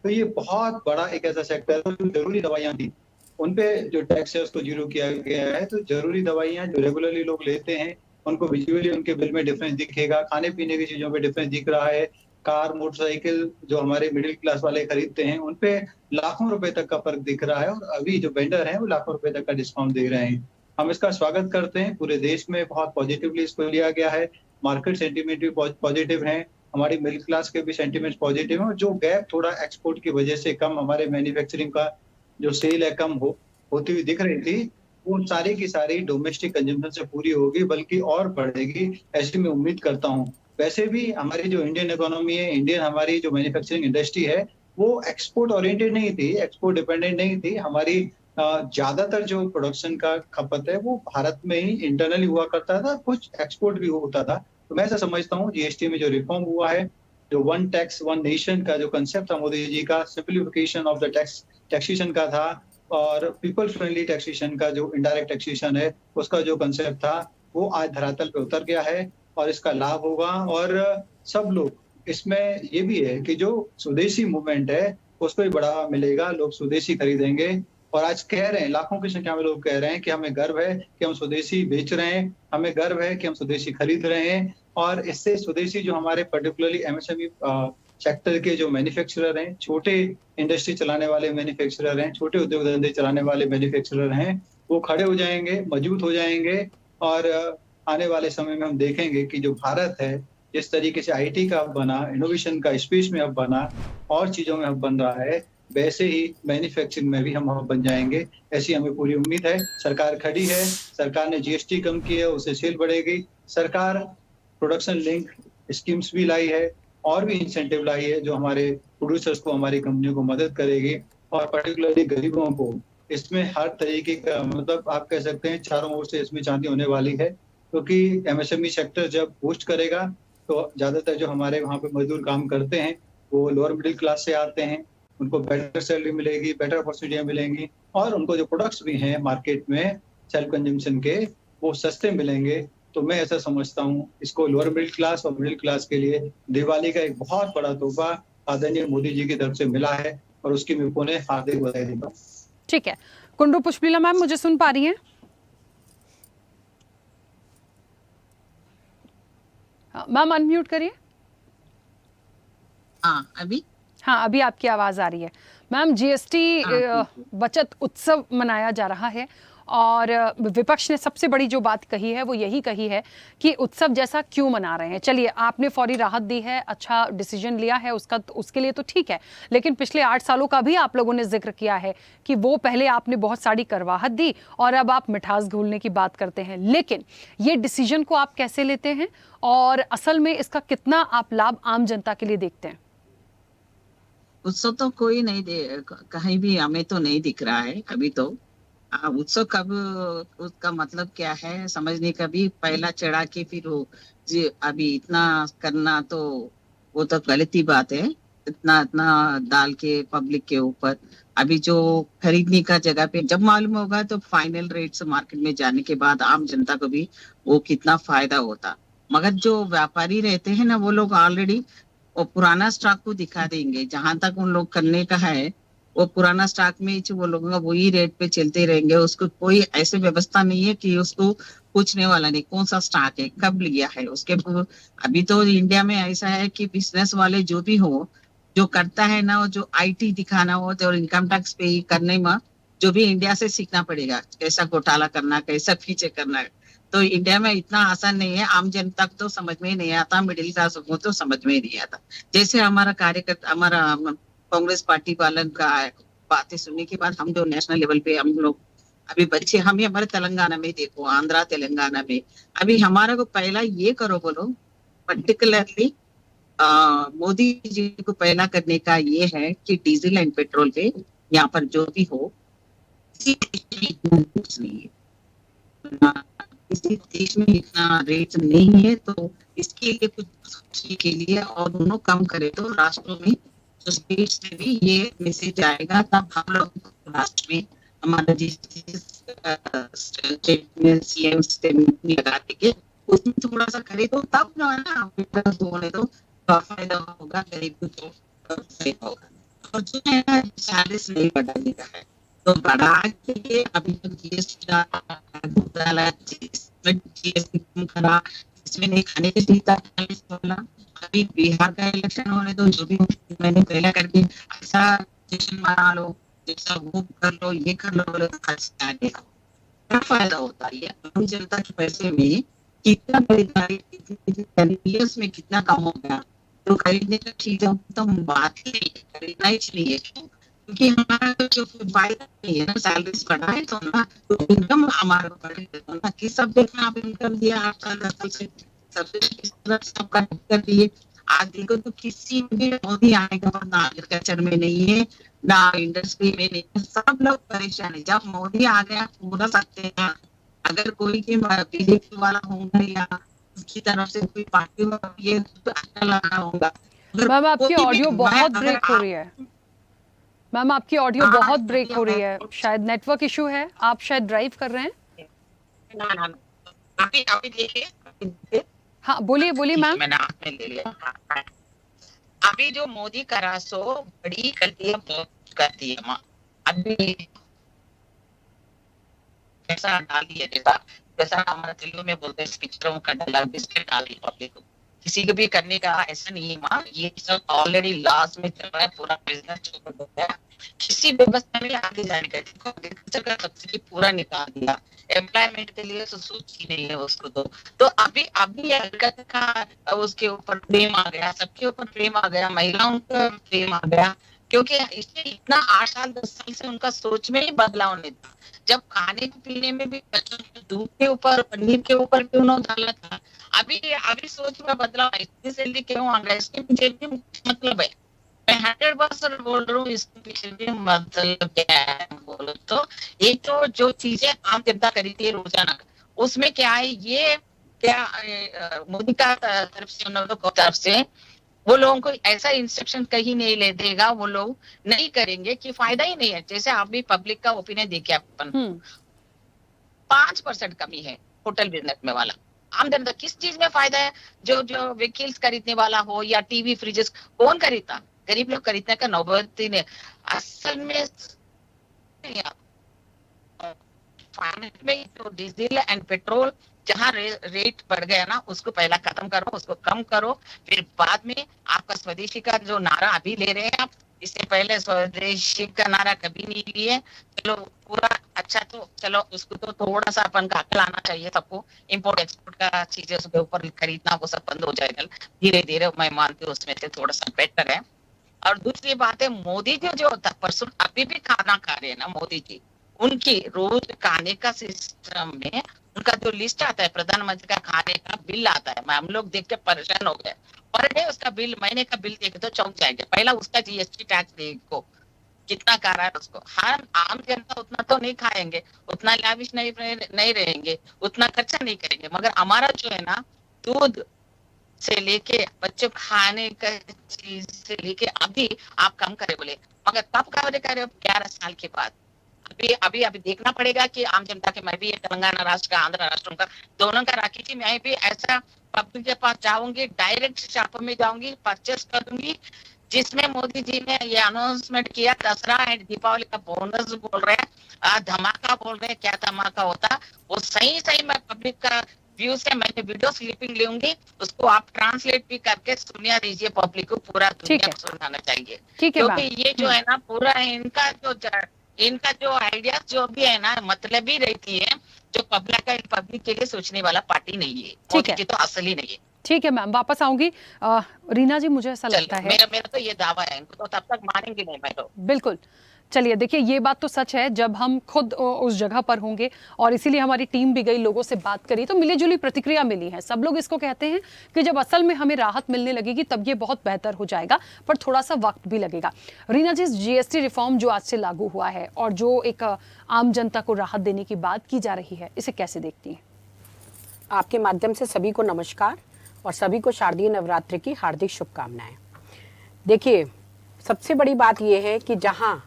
तो ये बहुत बड़ा एक ऐसा सेक्टर है जो जरूरी दवाइयाँ थी उन पे जो टैक्स है उसको जीरो किया गया है। तो जरूरी दवाइयाँ जो रेगुलरली लोग लेते हैं उनको विजुअली उनके बिल में डिफरेंस दिखेगा, खाने पीने की चीजों पे डिफरेंस दिख रहा है। कार मोटरसाइकिल जो हमारे मिडिल क्लास वाले खरीदते हैं उन पे लाखों रुपए तक का फर्क दिख रहा है, और अभी जो वेंडर हैं वो लाखों रुपए तक का डिस्काउंट दे रहे हैं। हम इसका स्वागत करते हैं, पूरे देश में बहुत पॉजिटिवली इसको लिया गया है। मार्केट सेंटीमेंट भी पॉजिटिव है, हमारी मिडिल क्लास के भी सेंटीमेंट पॉजिटिव है, और जो गैप थोड़ा एक्सपोर्ट की वजह से कम, हमारे मैन्युफैक्चरिंग का जो सेल है कम होती हुई दिख रही थी, वो सारी की सारी डोमेस्टिक कंजम्पशन से पूरी होगी, बल्कि और बढ़ेगी, ऐसी मैं उम्मीद करता हूँ। वैसे भी हमारी जो इंडियन इकोनॉमी है, हमारी जो मैन्युफैक्चरिंग इंडस्ट्री है, वो एक्सपोर्ट ओरिएंटेड नहीं थी, एक्सपोर्ट डिपेंडेंट नहीं थी। हमारी ज्यादातर जो प्रोडक्शन का खपत है वो भारत में ही इंटरनली हुआ करता था, कुछ एक्सपोर्ट भी होता था। तो मैं ऐसा समझता हूँ जीएसटी में जो रिफॉर्म हुआ है, जो वन टैक्स वन नेशन का जो कंसेप्ट था मोदी जी का, सिंप्लीफिकेशन ऑफ द टैक्सेशन का था, और पीपल फ्रेंडली टैक्सेशन का जो इनडायरेक्ट टैक्सेशन है उसका जो कंसेप्ट था, वो आज धरातल पे उतर गया है और इसका लाभ होगा। और सब लोग इसमें ये भी है कि जो स्वदेशी मूवमेंट है उसको भी बढ़ावा मिलेगा, लोग स्वदेशी खरीदेंगे। और आज कह रहे हैं, लाखों की संख्या में लोग कह रहे हैं कि हमें गर्व है कि हम स्वदेशी बेच रहे हैं, हमें गर्व है कि हम स्वदेशी खरीद रहे हैं। और इससे स्वदेशी जो हमारे पर्टिकुलरली एमएसएमई सेक्टर के जो मैन्युफैक्चरर हैं, छोटे इंडस्ट्री चलाने वाले मैन्युफैक्चरर हैं, छोटे उद्योग धंधे चलाने वाले मैन्युफैक्चरर हैं, वो खड़े हो जाएंगे, मजबूत हो जाएंगे। और आने वाले समय में हम देखेंगे कि जो भारत है जिस तरीके से आईटी का हब बना, इनोवेशन का स्पेस में हब बना, और चीजों में हब बन रहा है, वैसे ही मैन्युफैक्चरिंग में भी हम हब बन जाएंगे, ऐसी हमें पूरी उम्मीद है। सरकार खड़ी है, सरकार ने जीएसटी कम की है, उससे सेल बढ़ेगी। सरकार प्रोडक्शन लिंक स्कीम्स भी लाई है और भी इंसेंटिव लाई है जो हमारे प्रोड्यूसर्स को, हमारी कंपनियों को मदद करेगी, और पर्टिकुलरली गरीबों को इसमें हर तरीके का, मतलब आप कह सकते हैं चारों ओर से इसमें चांदी होने वाली है। क्योंकि एमएसएमई सेक्टर जब बूस्ट करेगा तो ज्यादातर जो हमारे वहाँ पे मजदूर काम करते हैं वो लोअर मिडिल क्लास से आते हैं, उनको बेटर सैलरी मिलेगी, बेटर अपॉर्चुनिटियां मिलेंगी, और उनको जो प्रोडक्ट्स भी हैं मार्केट में सेल्फ कंजम्पशन के, वो सस्ते मिलेंगे। तो मैं ऐसा समझता हूँ इसको लोअर मिडिल क्लास और मिडिल क्लास के लिए दिवाली का एक बहुत बड़ा तोहफा आदरणीय मोदी जी की तरफ से मिला है, और उसकी मैं पुनः हार्दिक बधाई देता हूँ। ठीक है, कुंडू पुष्पलीला मैम मुझे सुन पा रही हैं? मैम अनम्यूट करिए। हाँ, अभी आपकी आवाज आ रही है। मैम, जीएसटी बचत उत्सव मनाया जा रहा है, और विपक्ष ने सबसे बड़ी जो बात कही है वो यही कही है कि उत्सव जैसा क्यों मना रहे हैं। चलिए, आपने फौरी राहत दी है, अच्छा डिसीजन लिया है उसका, उसके लिए तो ठीक है, लेकिन पिछले 8 सालों का भी आप लोगों ने जिक्र किया है कि वो पहले आपने बहुत सारी करवाहत दी और अब आप मिठास घोलने की बात करते हैं। लेकिन ये डिसीजन को आप कैसे लेते हैं, और असल में इसका कितना आप लाभ आम जनता के लिए देखते हैं? उत्सव तो कोई नहीं कहीं भी हमें तो नहीं दिख रहा है अभी तो। उत्सव कब, उसका मतलब क्या है समझने का भी, पहला चढ़ा के फिर वो जी अभी इतना करना तो वो तो गलती बात है। इतना डाल के पब्लिक के ऊपर, अभी जो खरीदने का जगह पे जब मालूम होगा तो फाइनल रेट से मार्केट में जाने के बाद आम जनता को भी वो कितना फायदा होता। मगर जो व्यापारी रहते हैं ना, वो लोग ऑलरेडी वो पुराना स्टॉक को दिखा देंगे, जहां तक उन लोग करने का है वो पुराना स्टॉक में वो लोग वही रेट पे चलते रहेंगे। उसको कोई ऐसे व्यवस्था नहीं है कि उसको पूछने वाला नहीं कौन सा स्टॉक है, कब लिया है उसके। अभी तो इंडिया में ऐसा है कि बिजनेस वाले जो भी हो, जो करता है ना, जो आईटी दिखाना हो तो इनकम टैक्स पे करने में जो भी इंडिया से सीखना पड़ेगा, कैसा घोटाला करना, कैसा फीचे करना। तो इंडिया में इतना आसान नहीं है, आम जनता को तो समझ में ही नहीं आता, मिडिल क्लास को तो समझ में ही नहीं आता। जैसे हमारा कार्यकर्ता, हमारा कांग्रेस पार्टी वालन का बातें सुनने के बाद हम जो नेशनल लेवल पे हम लोग अभी बच्चे, हम हमारे तेलंगाना में देखो, आंध्रा तेलंगाना में अभी हमारा को पहला ये करो बोलो पर्टिकुलरली मोदी जी को पहला करने का ये है कि डीजल एंड पेट्रोल पे यहाँ पर जो भी हो, किसी देश में कुछ नहीं है, किसी देश में इतना रेट नहीं है, तो इसके लिए कुछ सोचने के लिए और दोनों कम करे तो राष्ट्रों में जो स्टेट से भी ये मैसेज आएगा, तब हम लोग राष्ट्र में हमारा स्टेट में सीएम स्टेटमेंट लगा देंगे, उसमें थोड़ा सा करे तो तब जो है ना बोले तो फायदा होगा, गरीब को तो फायदा होगा। और जो है ना 40 नहीं बढ़ाएगा है तो बढ़ा के अभी तक जीएसटी कम करा, इसमें नहीं खाने के लिए 40 बोला। अभी बिहार का इलेक्शन होने तो जो भी मैंने पहले करके ऐसा जश्न मना लो, जैसा वो कर लो, ये कर लो, बोले तो खर्च आने का क्या फायदा होता है? आम जनता के पैसे में कितना खरीदारी, में कितना कम हो गया, तो खरीदने का ठीक है, तो बात ही नहीं, खरीदना ही चाहिए, क्योंकि हमारा जो फायदा नहीं है ना, सैलरीज बढ़ाए तो ना, तो इनकम हमारा बढ़े तो ना, किस सब्जेक्ट में आप इनकम दिया 8 साल 10 साल से, सब्जेक्ट किस तरह से आपका कर दिए। आज देखो तो किसी भी मोदी आने के बाद ना एग्रीकल्चर में नहीं है, ना इंडस्ट्री में नहीं है, सब लोग परेशान है। जब मोदी आ गया पूरा सकते हैं, अगर कोई की बीजेपी वाला होगा या उसकी तरफ से कोई पार्टी में ये अच्छा लगा होगा। मैम आपकी ऑडियो बहुत ब्रेक हो रही है, मैम आपकी ऑडियो बहुत ब्रेक हो रही है, शायद नेटवर्क इशू है, आप शायद ड्राइव कर रहे हैं। ना अभी देखिए, हाँ बोलिए बोलिए मैम। मैंने हाथ में ले लिया। अभी जो मोदी करा सो बड़ी गलतियां बहुत करती है माँ, अभी ऐसा डाल दिया जैसा हमारे तेलुगु में बोलते हैं पिक्चरों का डायलॉग, बिस्किट डाल दी पब्लिक को, किसी को भी करने का ऐसा नहीं है माँ, ये सब ऑलरेडी लॉस में चल रहा है, पूरा बिजनेस चल रहा है, किसी व्यवस्था में आगे जाने का, देखो एग्रीकल्चर का सब्सिडी पूरा निकाल दिया, एम्प्लॉयमेंट के लिए तो सोच ही नहीं है उसको, तो अभी एग्रीकल्चर का उसके ऊपर प्रेम आ गया, सबके ऊपर प्रेम आ गया, महिलाओं का प्रेम आ गया, क्योंकि इससे इतना 8 साल 10 साल से उनका सोच में ही बदलाव नहीं था। जब खाने पीने में भी बच्चों के दूध के ऊपर, पनीर के ऊपर भी उन्होंने डाला था, अभी सोच में बदलाव इतनी जल्दी क्यों आ गया, इसके पीछे भी मतलब है, मैं 100% बोल रहा हूँ, इसके पीछे भी मतलब क्या है बोलो तो, ये तो जो चीजें आम जनता खरीदती है रोजाना, उसमें क्या है, ये क्या मोदी का तरफ से, उन लोगों की तरफ से वो लोगों को ऐसा इंस्ट्रक्शन कहीं नहीं ले देगा, वो लोग नहीं करेंगे कि फायदा ही नहीं है। जैसे आप भी पब्लिक का ओपिनियन देखिए, अपन 5% कमी है होटल बिजनेस में वाला, आम जनता किस चीज में फायदा है? जो व्हीकल्स खरीदने वाला हो या टीवी फ्रिजेस, कौन खरीदता? गरीब लोग खरीदने का नौबत ने असल में फाइनेंस में तो डीजल एंड पेट्रोल जहाँ रेट बढ़ गया ना, उसको पहला खत्म करो, उसको कम करो, फिर बाद में आपका स्वदेशी का जो नारा अभी ले रहे हैं आप, इससे पहले स्वदेशी का नारा कभी नहीं लिए, चलो पूरा अच्छा, तो चलो उसको तो थोड़ा सा अपन का अकल आना चाहिए सबको, इंपोर्ट एक्सपोर्ट का चीजें उसके ऊपर खरीदना वो सब बंद हो जाएगा धीरे धीरे, मैं मानती हूँ उसमें से थोड़ा सा बेटर है। और दूसरी बात है, मोदी जी जो परसों अभी भी खाना खा रहे हैं ना मोदी जी, उनकी रोज खाने का सिस्टम में उनका जो लिस्ट आता है, प्रधानमंत्री का खाने का बिल आता है, हम लोग देख के परेशान हो गए, पर डे उसका बिल, महीने का बिल देखे तो चौंक जाएंगे। पहला उसका जीएसटी टैक्स देखो कितना खा रहा है उसको, हम आम जनता उतना तो नहीं खाएंगे, उतना लाविश नहीं रहेंगे, उतना खर्चा नहीं करेंगे, मगर हमारा जो है ना, दूध से लेके बच्चों खाने का चीज से लेके अभी आप कम करे बोले, मगर तब कब करे 11 साल के बाद। अभी देखना पड़ेगा कि आम जनता के, मैं भी तेलंगाना राष्ट्र का, आंध्र राष्ट्र का, दोनों का राखी थी, मैं भी ऐसा पब्लिक के पास जाऊंगी, डायरेक्ट शॉप में जाऊंगी, परचेस कर दूंगी, जिसमें मोदी जी ने ये अनाउंसमेंट किया, दसरा एंड दीपावली का बोनस बोल रहे हैं, धमाका बोल रहे हैं, क्या धमाका होता वो सही मैं पब्लिक का व्यू से मैंने वीडियो क्लिपिंग लूंगी, उसको आप ट्रांसलेट भी करके सुनिया दीजिए पब्लिक को, पूरा दुनिया को सुनाना चाहिए, क्योंकि ये जो है ना पूरा इनका जो आइडिया जो भी है ना, मतलब ही रहती है, जो पब्लिक के लिए सोचने वाला पार्टी नहीं है, मोदी जी तो असली नहीं है। ठीक है मैम, वापस आऊंगी। रीना जी, मुझे ऐसा लगता है, मेरा तो ये दावा है, इनको तो तब तक मानेंगे नहीं मैं तो। बिल्कुल, चलिए देखिए, ये बात तो सच है, जब हम खुद उस जगह पर होंगे और इसीलिए हमारी टीम भी गई, लोगों से बात करी, तो मिली जुली प्रतिक्रिया मिली है। सब लोग इसको कहते हैं कि जब असल में हमें राहत मिलने लगेगी तब ये बहुत बेहतर हो जाएगा, पर थोड़ा सा वक्त भी लगेगा। रीना जी, जीएसटी रिफॉर्म जो आज से लागू हुआ है और जो एक आम जनता को राहत देने की बात की जा रही है, इसे कैसे देखती हैं? आपके माध्यम से सभी को नमस्कार और सभी को शारदीय नवरात्रि की हार्दिक शुभकामनाएं। देखिए, सबसे बड़ी बात यह है कि जहां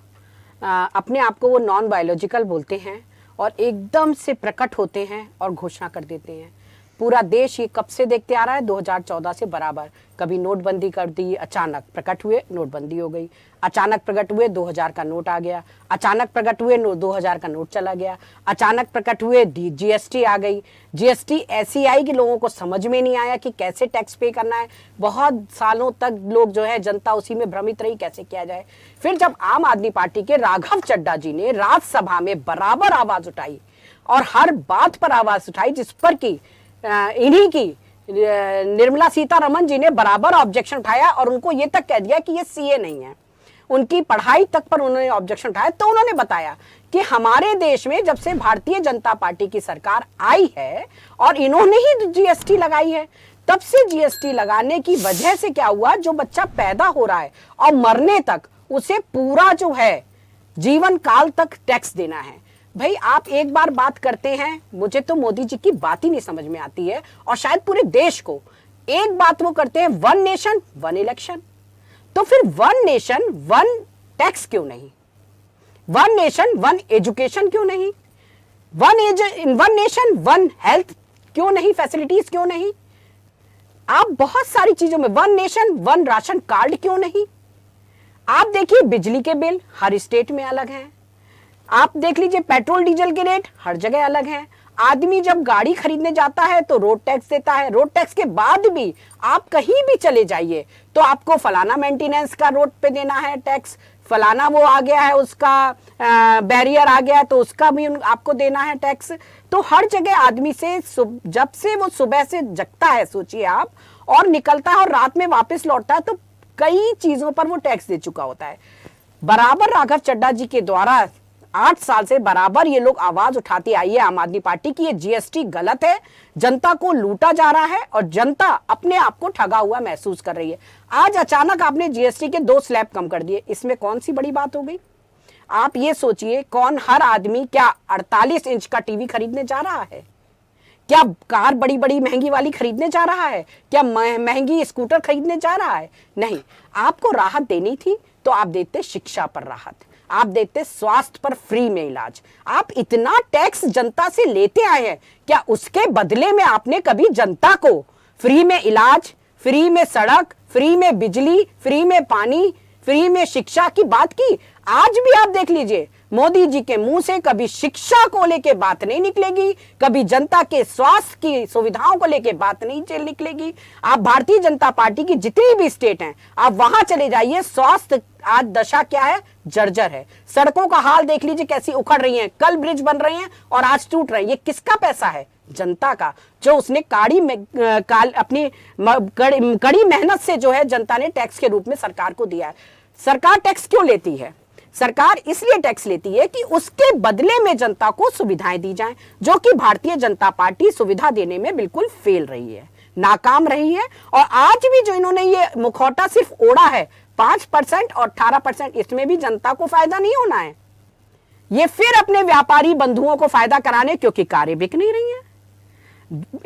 अपने आप को वो नॉन बायोलॉजिकल बोलते हैं और एकदम से प्रकट होते हैं और घोषणा कर देते हैं। पूरा देश ये कब से देखते आ रहा है, 2014 से बराबर। कभी नोटबंदी कर दी, अचानक प्रकट हुए नोटबंदी हो गई, अचानक प्रकट हुए 2000 का नोट आ गया, अचानक प्रकट हुए 2000 का नोट चला गया, अचानक प्रकट हुए जीएसटी आ गई। जीएसटी ऐसी आई कि लोगों को समझ में नहीं आया कि कैसे टैक्स पे करना है। बहुत सालों तक लोग जो है जनता उसी में भ्रमित रही, कैसे किया जाए। फिर जब आम आदमी पार्टी के राघव चड्ढा जी ने राज्यसभा में बराबर आवाज उठाई और हर बात पर आवाज उठाई जिस पर की इन्हीं की निर्मला सीतारमण जी ने बराबर ऑब्जेक्शन उठाया और उनको ये तक कह दिया कि ये सीए नहीं है, उनकी पढ़ाई तक पर उन्होंने ऑब्जेक्शन उठाया। तो उन्होंने बताया कि हमारे देश में जब से भारतीय जनता पार्टी की सरकार आई है और इन्होंने ही जीएसटी लगाई है, तब से जीएसटी लगाने की वजह से क्या हुआ, जो बच्चा पैदा हो रहा है और मरने तक उसे पूरा जो है जीवन काल तक टैक्स देना है। भाई आप एक बार बात करते हैं, मुझे तो मोदी जी की बात ही नहीं समझ में आती है और शायद पूरे देश को। एक बात वो करते हैं, वन नेशन वन इलेक्शन, तो फिर वन नेशन वन टैक्स क्यों नहीं, वन नेशन वन एजुकेशन क्यों नहीं, वन नेशन वन हेल्थ क्यों नहीं, फैसिलिटीज क्यों नहीं, आप बहुत सारी चीजों में one nation one ration card क्यों नहीं। आप देखिए बिजली के बिल हर स्टेट में अलग हैं, आप देख लीजिए पेट्रोल डीजल के रेट हर जगह अलग हैं। आदमी जब गाड़ी खरीदने जाता है तो रोड टैक्स देता है, रोड टैक्स के बाद भी आप कहीं भी चले जाइए तो आपको फलाना मेंटेनेंस का रोड पे देना है टैक्स, फलाना वो आ गया है उसका बैरियर आ गया है तो उसका भी आपको देना है टैक्स। तो हर जगह आदमी से जब से वो सुबह से जगता है, सोचिए आप, और निकलता है और रात में वापस लौटता है, तो कई चीजों पर वो टैक्स दे चुका होता है। बराबर राघव चड्ढा जी के द्वारा 8 साल से बराबर ये लोग आवाज उठाती आई है आम आदमी पार्टी की, ये जीएसटी गलत है, जनता को लूटा जा रहा है और जनता अपने आप को ठगा हुआ महसूस कर रही है। आज अचानक आपने जीएसटी के 2 स्लैब कम कर दिए, इसमें कौन सी बड़ी बात हो गई। आप ये सोचिए, कौन हर आदमी क्या 48 इंच का टीवी खरीदने जा रहा है, क्या कार बड़ी बड़ी महंगी वाली खरीदने जा रहा है, क्या महंगी स्कूटर खरीदने जा रहा है। नहीं, आपको राहत देनी थी तो आप देते शिक्षा पर राहत, आप देते स्वास्थ्य पर फ्री में इलाज। आप इतना टैक्स जनता से लेते आए हैं, क्या उसके बदले में आपने कभी जनता को फ्री में इलाज, फ्री में सड़क, फ्री में बिजली, फ्री में पानी, फ्री में शिक्षा की बात की। आज भी आप देख लीजिए मोदी जी के मुंह से कभी शिक्षा को लेके बात नहीं निकलेगी, कभी जनता के स्वास्थ्य की सुविधाओं को लेके बात नहीं निकलेगी। आप भारतीय जनता पार्टी की जितनी भी स्टेट हैं आप वहां चले जाइए, स्वास्थ्य आज दशा क्या है, जर्जर है। सड़कों का हाल देख लीजिए कैसी उखड़ रही हैं, कल ब्रिज बन रहे हैं और आज टूट रहे हैं। ये किसका पैसा है, जनता का, जो उसने अपनी कड़ी मेहनत से जो है जनता ने टैक्स के रूप में सरकार को दिया है। सरकार टैक्स क्यों लेती है, सरकार इसलिए टैक्स लेती है कि उसके बदले में जनता को सुविधाएं दी जाएं, जो कि भारतीय जनता पार्टी सुविधा देने में बिल्कुल फेल रही है, नाकाम रही है। और आज भी जो इन्होंने ये मुखौटा सिर्फ ओढ़ा है 5% और 18%, इसमें भी जनता को फायदा नहीं होना है। ये फिर अपने व्यापारी बंधुओं को फायदा कराने, क्योंकि कारें बिक नहीं रही हैं,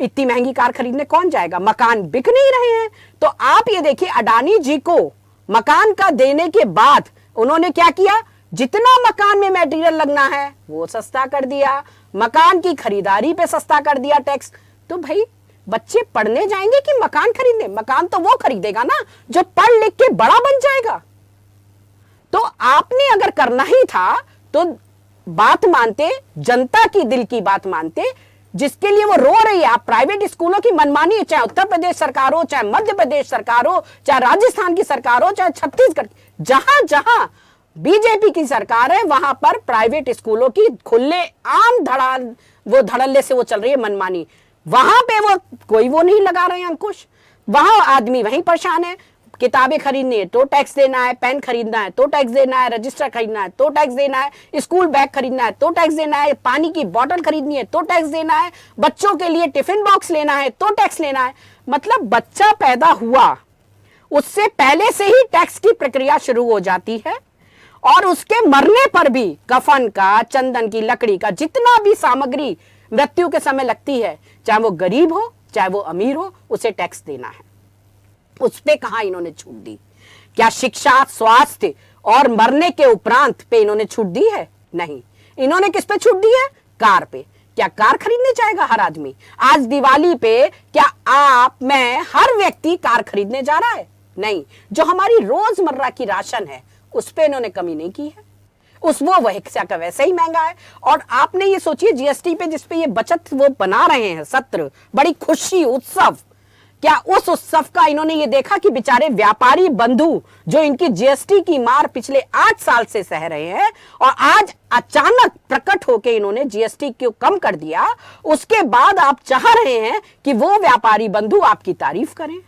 इतनी महंगी कार खरीदने कौन जाएगा, मकान बिक नहीं रहे हैं। तो आप ये देखिए अडानी जी को मकान का देने के बाद उन्होंने क्या किया, जितना मकान में मटेरियल लगना है वो सस्ता कर दिया, मकान की खरीदारी पे सस्ता कर दिया टैक्स। तो भाई बच्चे पढ़ने जाएंगे कि मकान खरीदने, मकान तो वो खरीदेगा ना जो पढ़ लिख के बड़ा बन जाएगा। तो आपने अगर करना ही था तो बात मानते, जनता की दिल की बात मानते, जिसके लिए वो रो रही है। आप प्राइवेट स्कूलों की मनमानी, चाहे उत्तर प्रदेश सरकार हो, चाहे मध्य प्रदेश सरकार हो, चाहे राजस्थान की सरकार हो, चाहे छत्तीसगढ़, जहां जहां बीजेपी की सरकार है वहां पर प्राइवेट स्कूलों की खुले आम धड़ल्ले से वो चल रही है मनमानी। वहां पे वो कोई वो नहीं लगा रहे हैं अंकुश, वहां आदमी वहीं परेशान है। किताबें खरीदनी है तो टैक्स देना है, पेन खरीदना है तो टैक्स देना है, रजिस्टर खरीदना है तो टैक्स देना है, स्कूल बैग खरीदना है तो टैक्स देना है, पानी की बोतल खरीदनी है तो टैक्स देना है, बच्चों के लिए टिफिन बॉक्स लेना है तो टैक्स लेना है। मतलब बच्चा पैदा हुआ उससे पहले से ही टैक्स की प्रक्रिया शुरू हो जाती है और उसके मरने पर भी कफन का, चंदन की लकड़ी का, जितना भी सामग्री मृत्यु के समय लगती है, चाहे वो गरीब हो चाहे वो अमीर हो, उसे टैक्स देना है। उस पे कहां इन्होंने छूट दी? क्या शिक्षा, स्वास्थ्य और मरने के उपरांत पे इन्होंने छूट दी है? नहीं। इन्होंने किस पे छूट दी है? कार पे। क्या कार खरीदने जाएगा हर आदमी? आज दिवाली पे क्या आप, मैं, हर व्यक्ति कार खरीदने जा रहा है? नहीं। जो हमारी रोजमर्रा की राशन है उस पे इन्होंने कमी नहीं की है, वो वैसा का वैसे ही महंगा है। और आपने ये सोचिए जीएसटी पे जिसपे ये बचत वो बना रहे हैं सत्र, बड़ी खुशी, उत्सव, क्या उस उत्सव का इन्होंने ये देखा कि बेचारे व्यापारी बंधु जो इनकी जीएसटी की मार पिछले 8 साल से सह रहे हैं और आज अचानक प्रकट होकर इन्होंने जीएसटी को कम कर दिया, उसके बाद आप चाह रहे हैं कि वो व्यापारी बंधु आपकी तारीफ करें।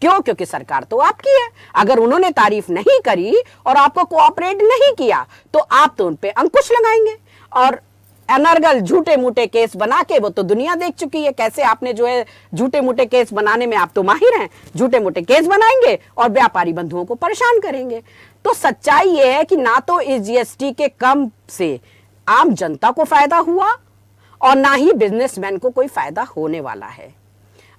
क्यों? क्योंकि सरकार तो आपकी है। अगर उन्होंने तारीफ नहीं करी और आपको कोऑपरेट नहीं किया तो आप तो उन पे अंकुश लगाएंगे और अनर्गल झूठे मूठे केस बना के, वो तो दुनिया देख चुकी है कैसे आपने जो है झूठे मूठे केस बनाने में आप तो माहिर हैं, झूठे मूठे केस बनाएंगे और व्यापारी बंधुओं को परेशान करेंगे। तो सच्चाई ये है कि ना तो इस जीएसटी के कम से आम जनता को फायदा हुआ और ना ही बिजनेसमैन को कोई फायदा होने वाला है।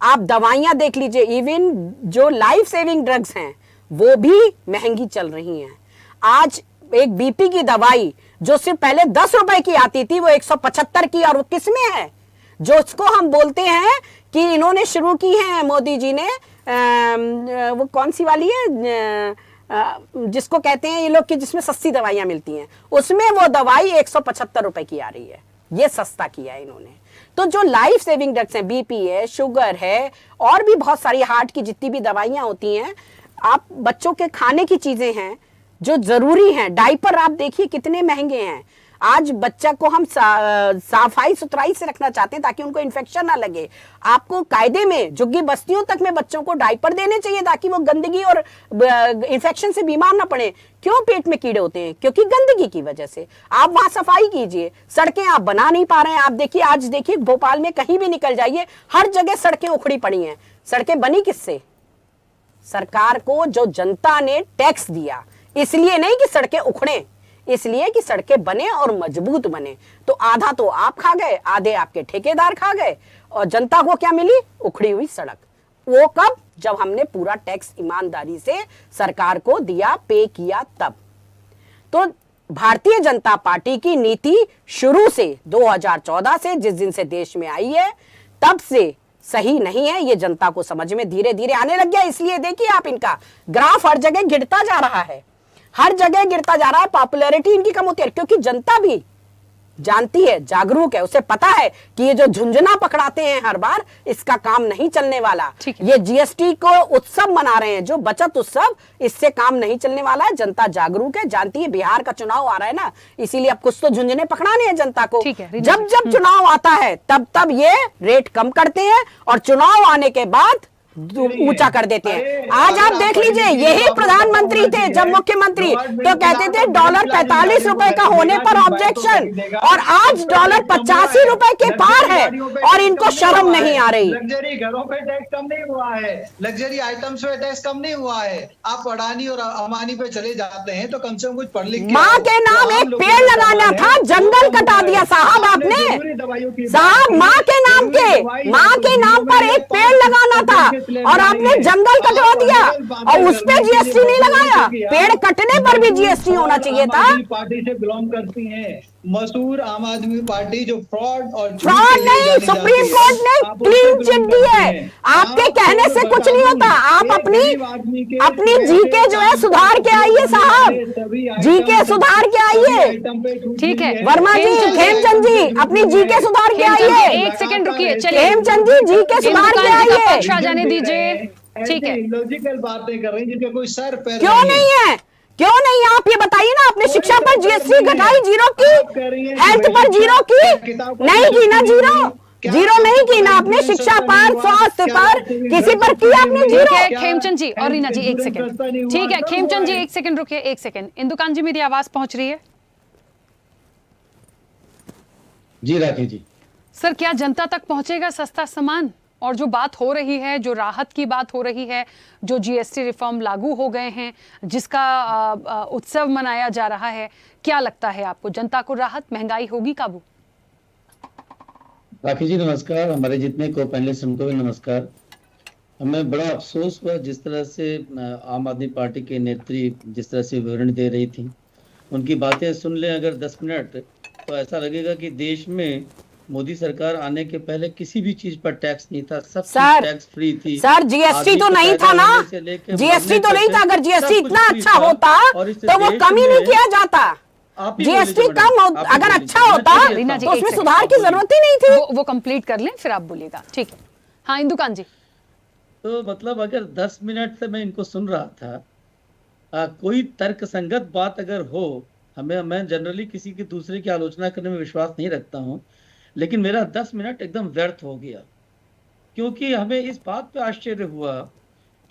आप दवाइयां देख लीजिए, इवन जो लाइफ सेविंग ड्रग्स हैं वो भी महंगी चल रही हैं। आज एक बीपी की दवाई जो सिर्फ पहले 10 रुपए की आती थी वो 175 की, और वो किसमें है? जो उसको हम बोलते हैं कि इन्होंने शुरू की है मोदी जी ने, वो कौन सी वाली है जिसको कहते हैं ये लोग कि जिसमें सस्ती दवाइयां मिलती हैं, उसमें वो दवाई 175 रुपए की आ रही है। ये सस्ता किया है इन्होंने। तो जो लाइफ सेविंग ड्रग्स हैं, बीपी है, शुगर है और भी बहुत सारी हार्ट की जितनी भी दवाइयां होती हैं, आप बच्चों के खाने की चीजें हैं जो जरूरी हैं, डायपर आप देखिए कितने महंगे हैं। आज बच्चा को हम सफाई सुथराई से रखना चाहते हैं ताकि उनको इन्फेक्शन ना लगे। आपको कायदे में झुग्गी बस्तियों तक में बच्चों को डायपर देने चाहिए ताकि वो गंदगी और इन्फेक्शन से बीमार ना पड़े। क्यों पेट में कीड़े होते हैं? क्योंकि गंदगी की वजह से। आप वहां सफाई कीजिए। सड़कें आप बना नहीं पा रहे हैं। आप देखिए, आज देखिए भोपाल में कहीं भी निकल जाइए, हर जगह सड़कें उखड़ी पड़ी हैं। सड़कें बनी किससे? सरकार को जो जनता ने टैक्स दिया, इसलिए नहीं कि सड़कें उखड़े, इसलिए कि सड़कें बने और मजबूत बने। तो आधा तो आप खा गए, आधे आपके ठेकेदार खा गए और जनता को क्या मिली? उखड़ी हुई सड़क। वो कब? जब हमने पूरा टैक्स ईमानदारी से सरकार को दिया, पे किया तब। तो भारतीय जनता पार्टी की नीति शुरू से 2014 से जिस दिन से देश में आई है तब से सही नहीं है। ये जनता को समझ में धीरे धीरे आने लग गया। इसलिए देखिए आप, इनका ग्राफ हर जगह गिरता जा रहा है, हर जगह गिरता जा रहा है। पॉपुलैरिटी इनकी कम होती है क्योंकि जनता भी जानती है, जागरूक है, उसे पता है कि ये जो झुंझुना पकड़ाते हैं हर बार, इसका काम नहीं चलने वाला। ये जीएसटी को उत्सव मना रहे हैं, जो बचत उत्सव, इससे काम नहीं चलने वाला है। जनता जागरूक है, जानती है। बिहार का चुनाव आ रहा है ना, इसीलिए अब कुछ तो झुंझुने पकड़ाने हैं जनता को। जब जब चुनाव आता है तब तब ये रेट कम करते हैं और चुनाव आने के बाद ऊंचा कर देते हैं। आज आप देख लीजिए, यही प्रधानमंत्री थे जब मुख्यमंत्री, तो कहते थे डॉलर 45 रुपए का होने पर ऑब्जेक्शन, और आज डॉलर 85 रुपए के पार है और इनको शर्म नहीं आ रही। लग्जरी घरों पे टैक्स कम नहीं हुआ है, लग्जरी आइटम्स पे टैक्स कम नहीं हुआ है। आप अडानी और अंबानी पे चले जाते हैं तो कम से कम कुछ पढ़ लिख के, माँ के नाम एक पेड़ लगाना था, जंगल कटा दिया साहब आपने। साहब माँ के नाम पर एक पेड़ लगाना था और आपने जंगल कटवा दिया और उस पे जीएसटी नहीं लगाया। पेड़ कटने पर भी जीएसटी होना चाहिए था। पार्टी से बिलोंग करती हैं, मशहूर आम आदमी पार्टी जो फ्रॉड नहीं, सुप्रीम कोर्ट ने क्लीन चिट दी है। आपके कहने से कुछ नहीं होता। आप अपनी जीके जो है सुधार के आइए साहब, जीके सुधार के आइए। ठीक है वर्मा जी, खेमचंद जी, अपनी जीके सुधार के आइए। एक सेकंड रुकिए, चलिए खेमचंद जी, जीके सुधार के आइए। पक्ष जाने दीजिए। ठीक है, लॉजिकल बातें कर रहे हैं जिनका कोई सर पैर क्यों नहीं है? क्यों नहीं? आप ये बताइए ना, आपने शिक्षा पर जीएसटी घटाई 0 की, हेल्थ पर 0 की, नहीं की ना 0, जीरो नहीं की ना आपने, शिक्षा पर, स्वास्थ्य पर, किसी पर किया आपने जीरो। ठीक है खेमचंद जी और रीना जी एक सेकंड, ठीक है खेमचंद जी एक सेकंड रुकिए, एक सेकंड। इंदुकान जी मेरी आवाज पहुंच रही है? जी राखी जी। सर क्या जनता तक पहुंचेगा सस्ता सामान? और जो बात हो रही है, जो राहत की बात हो रही है, जो जीएसटी रिफॉर्म लागू हो गए हैं, जिसका उत्सव मनाया जा रहा है, क्या लगता है आपको जनता को राहत, महंगाई होगी काबू? राखी जी नमस्कार, हमारे जितने को पैनलिस्ट उनको भी नमस्कार। हमें बड़ा अफसोस हुआ जिस तरह से आम आदमी पार्टी के नेत्री जिस तरह से विवरण दे रही थी, उनकी बातें सुन लें अगर 10 मिनट तो ऐसा लगेगा कि देश में मोदी सरकार आने के पहले किसी भी चीज पर टैक्स नहीं था, सब टैक्स फ्री थी। सर जीएसटी तो नहीं था ना, जीएसटी तो नहीं था। अगर जीएसटी इतना अच्छा होता तो वो कम ही नहीं किया जाता। जीएसटी कम अगर अच्छा होता तो उसमें सुधार की जरूरत ही नहीं थी। वो कंप्लीट कर लें फिर आप बोलिएगा, ठीक है? हाँ इंदुकान जी। तो मतलब अगर 10 मिनट से मैं इनको सुन रहा था, कोई तर्कसंगत बात अगर हो, मैं जनरली किसी की दूसरे की आलोचना करने में विश्वास नहीं रखता हूं, लेकिन मेरा 10 मिनट एकदम व्यर्थ हो गया, क्योंकि हमें इस बात पे आश्चर्य हुआ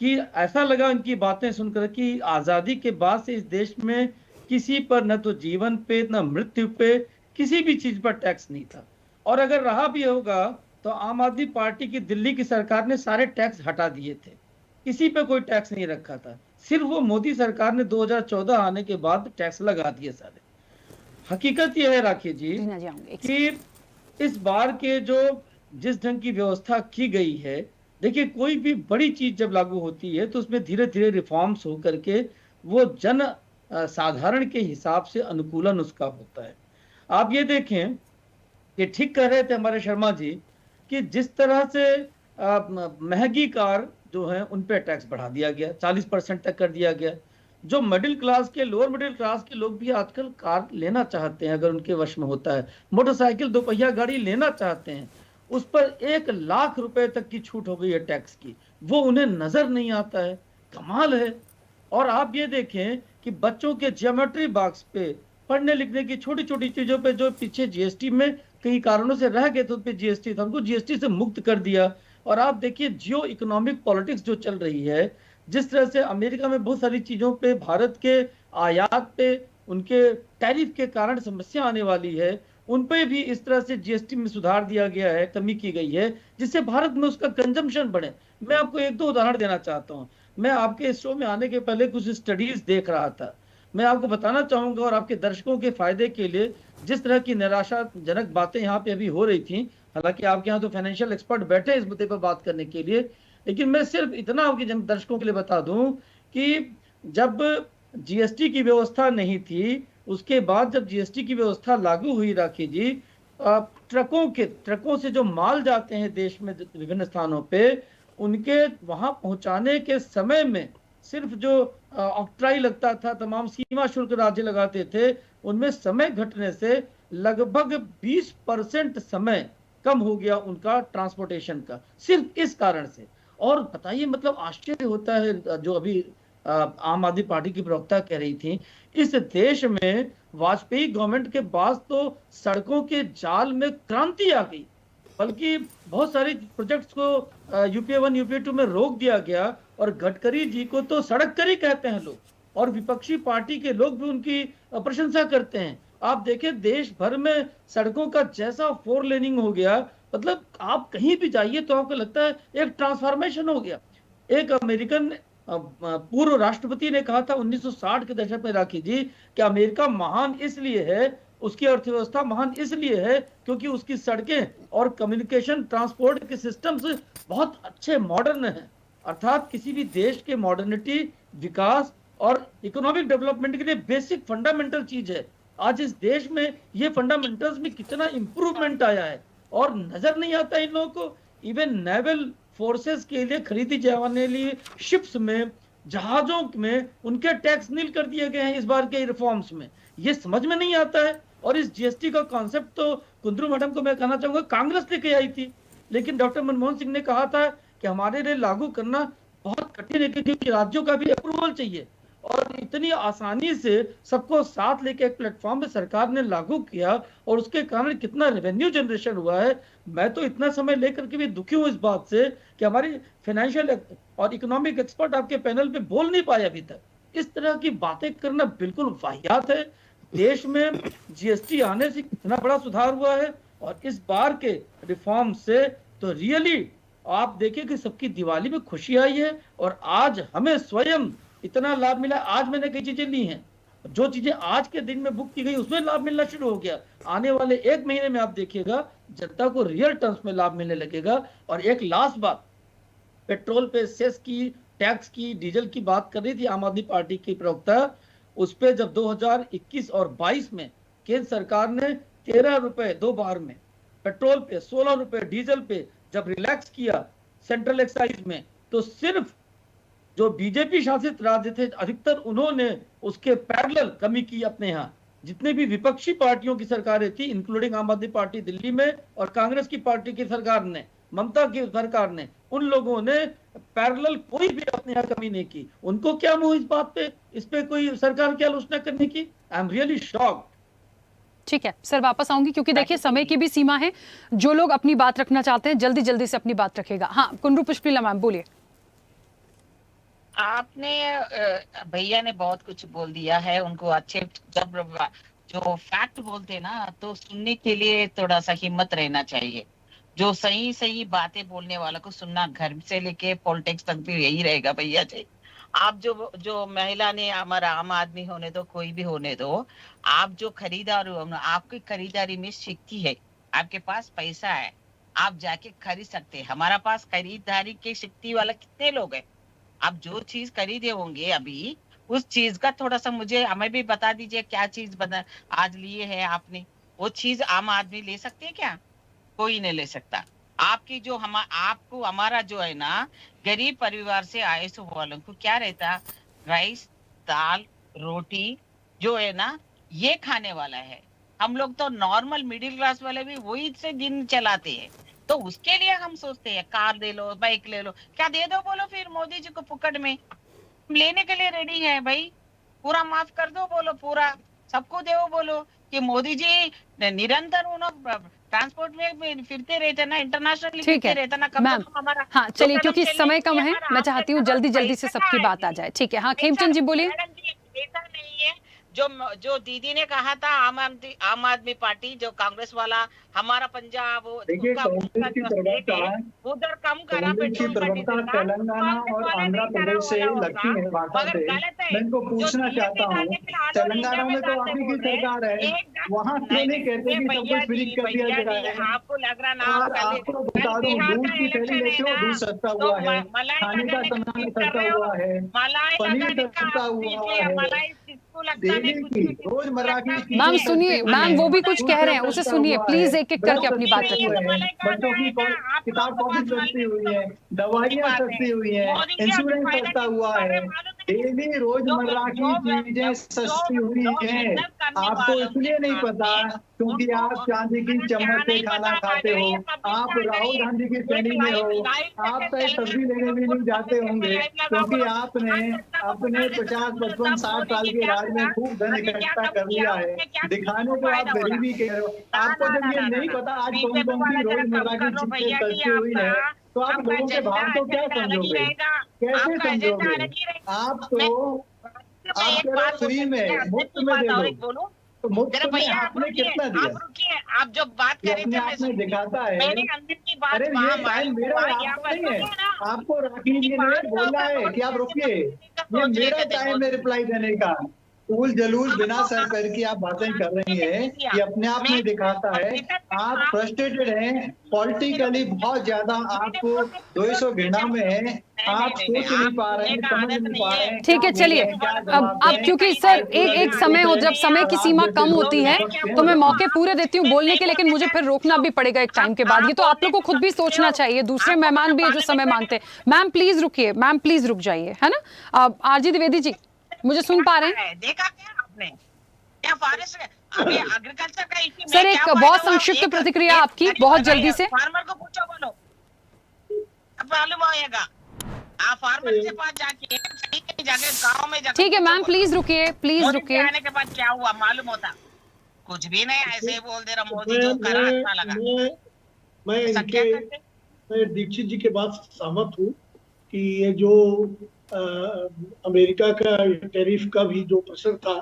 कि ऐसा लगा इनकी बातें सुनकर कि आज़ादी के बाद से इस देश में किसी पर न तो जीवन पे न मृत्यु पे किसी भी चीज पर टैक्स नहीं था। और अगर रहा भी होगा तो आम आदमी पार्टी की दिल्ली की सरकार ने सारे टैक्स हटा दिए थे, किसी पे कोई टैक्स नहीं रखा था। सिर्फ वो मोदी सरकार ने 2014 आने के बाद टैक्स लगा दिए सारे। हकीकत यह है राखी जी कि इस बार के जिस ढंग की व्यवस्था की गई है, देखिए कोई भी बड़ी चीज जब लागू होती है तो उसमें धीरे धीरे रिफॉर्म्स हो करके वो जन साधारण के हिसाब से अनुकूलन उसका होता है। आप ये देखें कि ठीक कह रहे थे हमारे शर्मा जी कि जिस तरह से महंगी कार जो है उन पे टैक्स बढ़ा दिया गया, 40% तक कर दिया गया। जो मिडिल क्लास के, लोअर मिडिल क्लास के लोग भी आजकल कार लेना चाहते हैं, अगर उनके वश में होता है, मोटरसाइकिल दोपहिया गाड़ी लेना चाहते हैं, उस पर 1 लाख रुपए तक की छूट हो गई है टैक्स की, वो उन्हें नजर नहीं आता है। कमाल है। और आप ये देखें कि बच्चों के ज्योमेट्री बॉक्स पे, पढ़ने लिखने की छोटी छोटी चीजों पे जो पीछे जीएसटी में कई कारणों से रह गए थे, उन पे जीएसटी था, उनको जीएसटी से मुक्त कर दिया। और आप देखिए जियो इकोनॉमिक पॉलिटिक्स जो चल रही है, जिस तरह से अमेरिका में बहुत सारी चीजों पे, भारत के आयात पे उनके टैरिफ के कारण समस्या आने वाली है, उन पे भी इस तरह से जीएसटी में सुधार दिया गया है, कमी की गई है, जिससे भारत में उसका कंजम्पशन बढ़े। मैं आपको 1-2 उदाहरण देना चाहता हूँ। मैं आपके इस शो में आने के पहले कुछ स्टडीज देख रहा था, मैं आपको बताना चाहूंगा और आपके दर्शकों के फायदे के लिए, जिस तरह की निराशाजनक बातें यहाँ पे अभी हो रही थी, हालांकि आपके यहाँ तो फाइनेंशियल एक्सपर्ट बैठे इस मुद्दे पर बात करने के लिए, लेकिन मैं सिर्फ इतना आपके दर्शकों के लिए बता दूं कि जब जीएसटी की व्यवस्था नहीं थी, उसके बाद जब जीएसटी की व्यवस्था लागू हुई राखी जी, ट्रकों से जो माल जाते हैं देश में विभिन्न स्थानों पे, उनके वहां पहुंचाने के समय में सिर्फ जो ऑक्ट्राई लगता था, तमाम सीमा शुल्क राज्य लगाते थे, उनमें समय घटने से लगभग 20% समय कम हो गया उनका ट्रांसपोर्टेशन का, सिर्फ इस कारण से। और बताइए, मतलब आश्चर्य होता है, जो अभी आम आदमी पार्टी की प्रवक्ता कह रही थी, इस देश में वाजपेयी गवर्नमेंट के बाद तो सड़कों के जाल में क्रांति आ गई, बल्कि बहुत सारे प्रोजेक्ट्स को यूपीए 1 यूपीए 2 में रोक दिया गया। और गडकरी जी को तो सड़ककरी कहते हैं लोग, और विपक्षी पार्टी के लोग भी उनकी प्रशंसा करते हैं। आप देखें देश भर में सड़कों का जैसा 4 लेनिंग हो गया, मतलब आप कहीं भी जाइए तो आपको लगता है एक ट्रांसफॉर्मेशन हो गया। एक अमेरिकन पूर्व राष्ट्रपति ने कहा था 1960 के दशक में राखी जी कि अमेरिका महान इसलिए है, उसकी अर्थव्यवस्था महान इसलिए है क्योंकि उसकी सड़कें और कम्युनिकेशन ट्रांसपोर्ट के सिस्टम्स बहुत अच्छे मॉडर्न हैं। अर्थात किसी भी देश के मॉडर्निटी, विकास और इकोनॉमिक डेवलपमेंट के लिए बेसिक फंडामेंटल चीज है। आज इस देश में ये फंडामेंटल्स में कितना इंप्रूवमेंट आया है और नजर नहीं आता इन लोगों को। इवन नेवल फोर्सेस के लिए खरीदी जाने लिए शिप्स में, जहाजों में उनके टैक्स नील कर दिए गए हैं इस बार के रिफॉर्म्स में, ये समझ में नहीं आता है। और इस जीएसटी का कॉन्सेप्ट तो कुंद्रू मैडम को मैं कहना चाहूंगा कांग्रेस लेके आई थी, लेकिन डॉक्टर मनमोहन सिंह ने कहा था कि हमारे लिए लागू करना बहुत कठिन है क्योंकि राज्यों का भी अप्रूवल चाहिए। और इतनी आसानी से सबको साथ लेके एक प्लेटफॉर्म पे सरकार ने लागू किया और उसके कारण कितना रेवेन्यू जनरेशन हुआ है। मैं तो इतना समय लेकर के भी दुखी हूँ इस बात से कि हमारी फाइनेंशियल और इकोनॉमिक एक्सपर्ट आपके पैनल पे बोल नहीं पाए अभी तक। इस तरह की बातें करना बिल्कुल वाहियात है। देश में जीएसटी आने से कितना बड़ा सुधार हुआ है और इस बार के रिफॉर्म से तो रियली आप देखिए कि सबकी दिवाली में खुशी आई है और आज हमें स्वयं इतना लाभ मिला। आज मैंने कई चीजें ली हैं, जो चीजें आज के दिन में बुक की गई उसमें लाभ मिलना शुरू हो गया। आने वाले 1 महीने में आप देखिएगा जनता को रियल टर्म्स में लाभ मिलने लगेगा। और एक लास्ट बात, पेट्रोल पे सेस की, टैक्स की, डीजल की बात कर रही थी आम आदमी पार्टी की प्रवक्ता, उस पे जब 2021 और 22 में केंद्र सरकार ने 13 रुपए 2 बार में पेट्रोल पे, 16 रुपए डीजल पे जब रिलैक्स किया सेंट्रल एक्साइज में, तो सिर्फ जो बीजेपी शासित राज्य थे अधिकतर उन्होंने उसके पैरेलल कमी की अपने यहाँ। जितने भी विपक्षी पार्टियों की सरकारें थी इंक्लूडिंग आम आदमी पार्टी दिल्ली में और कांग्रेस की पार्टी की सरकार ने, ममता की सरकार ने, उन लोगों ने पैरेलल कोई भी अपने यहाँ कमी नहीं की। उनको क्या मुंह इस बात पे, इस पे कोई सरकार की आलोचना करने की? I am really shocked. ठीक है सर, वापस आऊंगी क्योंकि देखिए समय की भी सीमा है। जो लोग अपनी बात रखना चाहते हैं जल्दी जल्दी से अपनी बात रखेगा। हाँ, कुंडू पुष्पलीला मैम बोलिए। आपने भैया ने बहुत कुछ बोल दिया है। उनको अच्छे जब जो फैक्ट बोलते ना तो सुनने के लिए थोड़ा सा हिम्मत रहना चाहिए। जो सही सही बातें बोलने वाला को सुनना, घर से लेके पॉलिटिक्स तक भी यही रहेगा भैया जी। आप जो महिला ने, हमारा आम आदमी होने दो, कोई भी होने दो, आप जो खरीदार हो, आपकी खरीदारी में शक्ति है, आपके पास पैसा है, आप जाके खरीद सकते हैं। हमारा पास खरीदारी की शक्ति वाला कितने लोग हैं? आप जो चीज खरीदे होंगे अभी, उस चीज का थोड़ा सा हमें भी बता दीजिए, क्या चीज आज लिए है आपने, वो चीज आम आदमी ले सकते हैं क्या? कोई नहीं ले सकता। आपकी जो आपको हमारा जो है ना, गरीब परिवार से आए सो वालों को क्या रहता, राइस, दाल, रोटी जो है ना, ये खाने वाला है। हम लोग तो नॉर्मल मिडिल क्लास वाले भी वही से दिन चलाते हैं। तो उसके लिए हम सोचते हैं कार दे लो, बाइक ले लो, क्या दे दो बोलो फिर मोदी जी को फुकट में। हम लेने के लिए रेडी है भाई, पूरा माफ कर दो बोलो, पूरा सबको दो बोलो कि मोदी जी निरंतर ट्रांसपोर्ट में फिरते रहते ना, इंटरनेशनल फिरते रहते ना, कम से कम हमारा। हाँ चलिए, क्योंकि समय कम है, मैं चाहती हूँ जल्दी जल्दी से सबकी बात आ जाए। ठीक है, हाँ खेमचंद जी बोलिए। ऐसा नहीं है जो दीदी ने कहा था, आम आदमी पार्टी जो कांग्रेस वाला, हमारा पंजाब उधर कम करा पेट्रोल तेलंगाना और आंध्र प्रदेश से लगती है वार्ता से। मैं इनको पूछना चाहता हूँ, तेलंगाना में तो आपकी की सरकार है, वहाँ क्यों नहीं कहते कि सब कुछ फ्री कर दिया जा रहा है? आपको लग रहा ना, आपको बता दूं, दूध की थैली लेते हो, दूध सस्ता हुआ है, खाने का सामान सस्ता हुआ है, पनीर सस्ता हुआ है, रोजमर्रा की। मैम सुनिए, मैम वो भी कुछ कह रहे हैं, उसे सुनिए प्लीज, एक एक करके अपनी बात रखिए। बच्चों की किताब कॉपी सस्ती हुई है, दवाइयाँ सस्ती हुई है, इंश्योरेंस सस्ता हुआ है, डेली रोजमर्रा की चीजें सस्ती हुई हैं। आपको इसलिए नहीं पता क्योंकि आप चांदी की चम्मच से खाना खाते हो, आप राहुल गांधी की श्रेणी में हो, आप चाहे सब्जी लेने भी नहीं जाते होंगे क्योंकि आपने अपने 50, 55, 60 साल के राज में खूब धन इकट्ठा कर लिया है। दिखाने को आप गरीबी कह रहे हो। आपको जब ये नहीं पता आज कौन कौन सी रोजमर्रा की चीजें सस्ती हुई है, तो आप लोगों के भाव को क्या समझोगे, कैसे समझोगे? आप तो आप फ्री में, मुफ्त में दे दो, तो मुफ्त में आपने कितना दिया? आप जो बात करें आपने दिखाता है। अरे ये टाइम मेरा आपका नहीं है, आपको राखी जी ने बोला है कि आप रुकिए, ये मेरा टाइम है रिप्लाई देने का। उल जलूल बिना सर पैर की आप बातें कर रही हैं, ये अपने आप में दिखाता है आप फ्रस्ट्रेटेड हैं, पॉलिटिकली बहुत ज्यादा आपको 200 घृणा में है, आप सोच नहीं पा रहे हैं, समझ नहीं पा रहे हैं। ठीक है चलिए, अब क्योंकि सर एक समय हो, जब समय की सीमा कम होती है तो मैं मौके पूरे देती हूँ बोलने के, लेकिन मुझे फिर रोकना भी पड़ेगा एक टाइम के बाद। ये तो आप लोग को खुद भी सोचना चाहिए, दूसरे मेहमान भी है जो समय मांगते हैं। मैम प्लीज रुकिए, मैम प्लीज रुक जाइए, है ना। आरजी द्विवेदी जी, मुझे सुन पा रहे हैं? देखा क्या आपने, क्या फॉरेस्ट अभी एग्रीकल्चर का इश्यू सर एक बहुत संक्षिप्त प्रतिक्रिया आपकी, बहुत जल्दी से। फार्मर को पूछो, बोलो, अब मालूम होएगा। आप फार्मर के पास जाके जाके गांव में जाके ठीक है मैम, प्लीज रुकिए, प्लीज मोदी रुकिए। के आने के बाद क्या हुआ मालूम होता? कुछ भी नहीं, ऐसे ही बोल दे रहा मोदी जो करा अच्छा लगा। मैं दीक्षित जी के बात से सहमत हूँ कि ये जो अमेरिका का टैरिफ का भी जो प्रेशर था,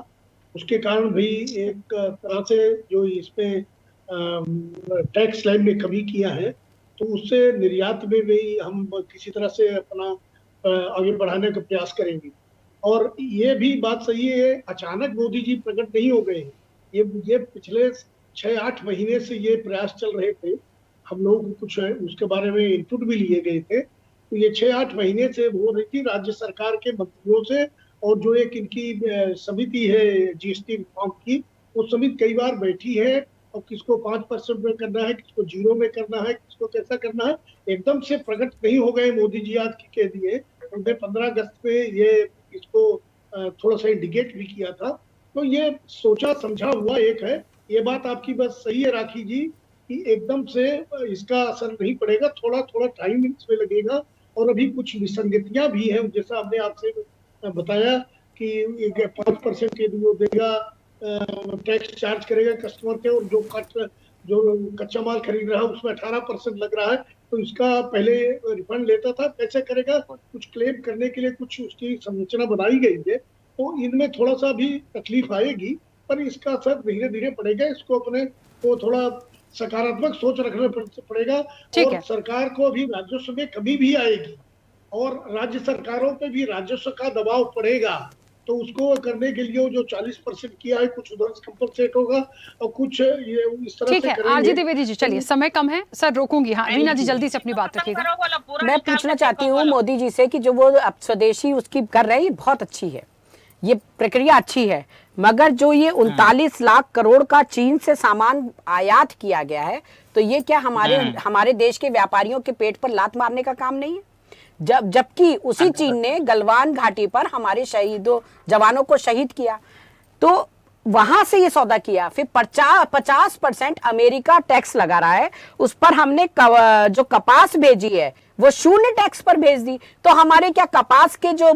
उसके कारण भी एक तरह से जो इसमें टैक्स स्लैब में कमी किया है, तो उससे निर्यात में भी हम किसी तरह से अपना आगे बढ़ाने का प्रयास करेंगे। और ये भी बात सही है, अचानक मोदी जी प्रकट नहीं हो गए हैं। ये पिछले 6-8 महीने से ये प्रयास चल रहे थे। हम लोग कुछ उसके बारे में इनपुट भी लिए गए थे। तो ये 6-8 महीने से हो रही थी राज्य सरकार के मंत्रियों से, और जो एक इनकी समिति है जीएसटी रिफॉर्म की, वो समिति कई बार बैठी है और किसको 5% में करना है, किसको 0 में करना है, किसको कैसा करना है, एकदम से प्रकट नहीं हो गए मोदी जी आज कह दिए। उन्होंने 15 अगस्त पे ये इसको थोड़ा सा इंडिकेट भी किया था। तो ये सोचा समझा हुआ एक है। ये बात आपकी बस सही है राखी जी कि एकदम से इसका असर नहीं पड़ेगा, थोड़ा थोड़ा टाइम इसमें लगेगा। और अभी कुछ विसंगतियां भी हैं, जैसा हमने आपसे बताया कि 5% के वो देगा, टैक्स चार्ज करेगा कस्टमर के, और जो कच्चा माल खरीद रहा है उसमें 18% लग रहा है। तो इसका पहले रिफंड लेता था, कैसे करेगा? कुछ क्लेम करने के लिए कुछ उसकी संरचना बनाई गई है। तो इनमें थोड़ा सा भी तकलीफ आएगी, पर इसका असर धीरे धीरे पड़ेगा। इसको अपने को थोड़ा सकारात्मक सोच रखना पड़ेगा। और सरकार को भी राजस्व में कमी भी आएगी, और राज्य सरकारों पे भी राजस्व का दबाव पड़ेगा। तो उसको करने के लिए जो 40% किया है, कुछ उधर से कंपनसेट होगा और कुछ ये इस तरह ठीक से है। करेंगे। आरजी द्विवेदी जी, चलिए समय कम है, सर रोकूंगी। हाँ रीना जी जल्दी से अपनी बात रखिएगा। मैं पूछना चाहती हूँ मोदी जी से कि जो वो अब स्वदेशी उसकी कर रहे हैं, बहुत अच्छी है, ये प्रक्रिया अच्छी है, मगर जो ये 39 लाख करोड़ का चीन से सामान आयात किया गया है, तो ये क्या हमारे देश के व्यापारियों के पेट पर लात मारने का काम नहीं है? जबकि उसी चीन ने गलवान घाटी पर हमारे जवानों को शहीद किया, तो वहां से ये सौदा किया। फिर 50% अमेरिका टैक्स लगा रहा है उस पर। हमने जो कपास भेजी है वो 0 टैक्स पर भेज दी, तो हमारे क्या कपास के जो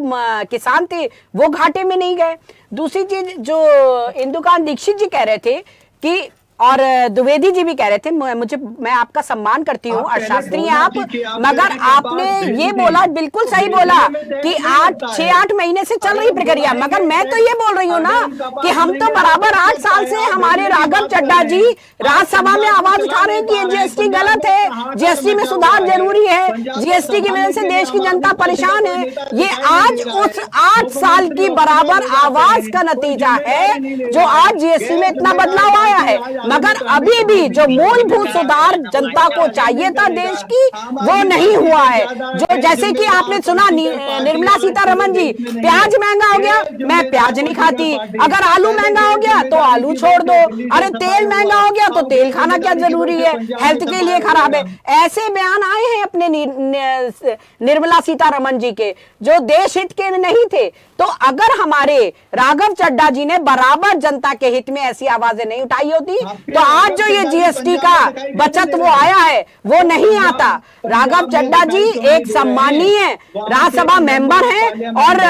किसान थे वो घाटे में नहीं गए? दूसरी चीज जो इंदुकांत दीक्षित जी कह रहे थे कि, और द्विवेदी जी भी कह रहे थे, मैं आपका सम्मान करती हूँ अर्थशास्त्री आप, मगर आपने ये बोला, बिल्कुल सही बोला कि 6-8 महीने से चल रही प्रक्रिया, मगर मैं तो ये बोल रही हूँ ना कि हम तो बराबर 8 साल से हमारे राघव चड्ढा जी राज्यसभा में आवाज उठा रहे हैं कि ये जीएसटी गलत है, जीएसटी में सुधार जरूरी है, जीएसटी की वजह से देश की जनता परेशान है। ये आज उस 8 साल की बराबर आवाज का नतीजा है जो आज जीएसटी में इतना बदलाव आया है। मगर अभी भी जो मूलभूत सुधार जनता को चाहिए था देश की, वो नहीं हुआ है। जो जैसे कि आपने सुना निर्मला सीतारमण जी, प्याज महंगा हो गया, मैं प्याज नहीं खाती, अगर आलू महंगा हो गया तो आलू छोड़ दो, अरे तेल महंगा हो गया तो तेल खाना क्या जरूरी है, हेल्थ के लिए खराब है। ऐसे बयान आए हैं अपने निर्मला सीतारमण जी के, जो देश हित के नहीं थे। तो अगर हमारे राघव चड्ढा जी ने बराबर जनता के हित में ऐसी आवाजें नहीं उठाई होती, तो आज जो ये जीएसटी का बचत वो आया है वो नहीं आता। राघव चड्ढा जी एक सम्मानीय राज्यसभा मेंबर हैं और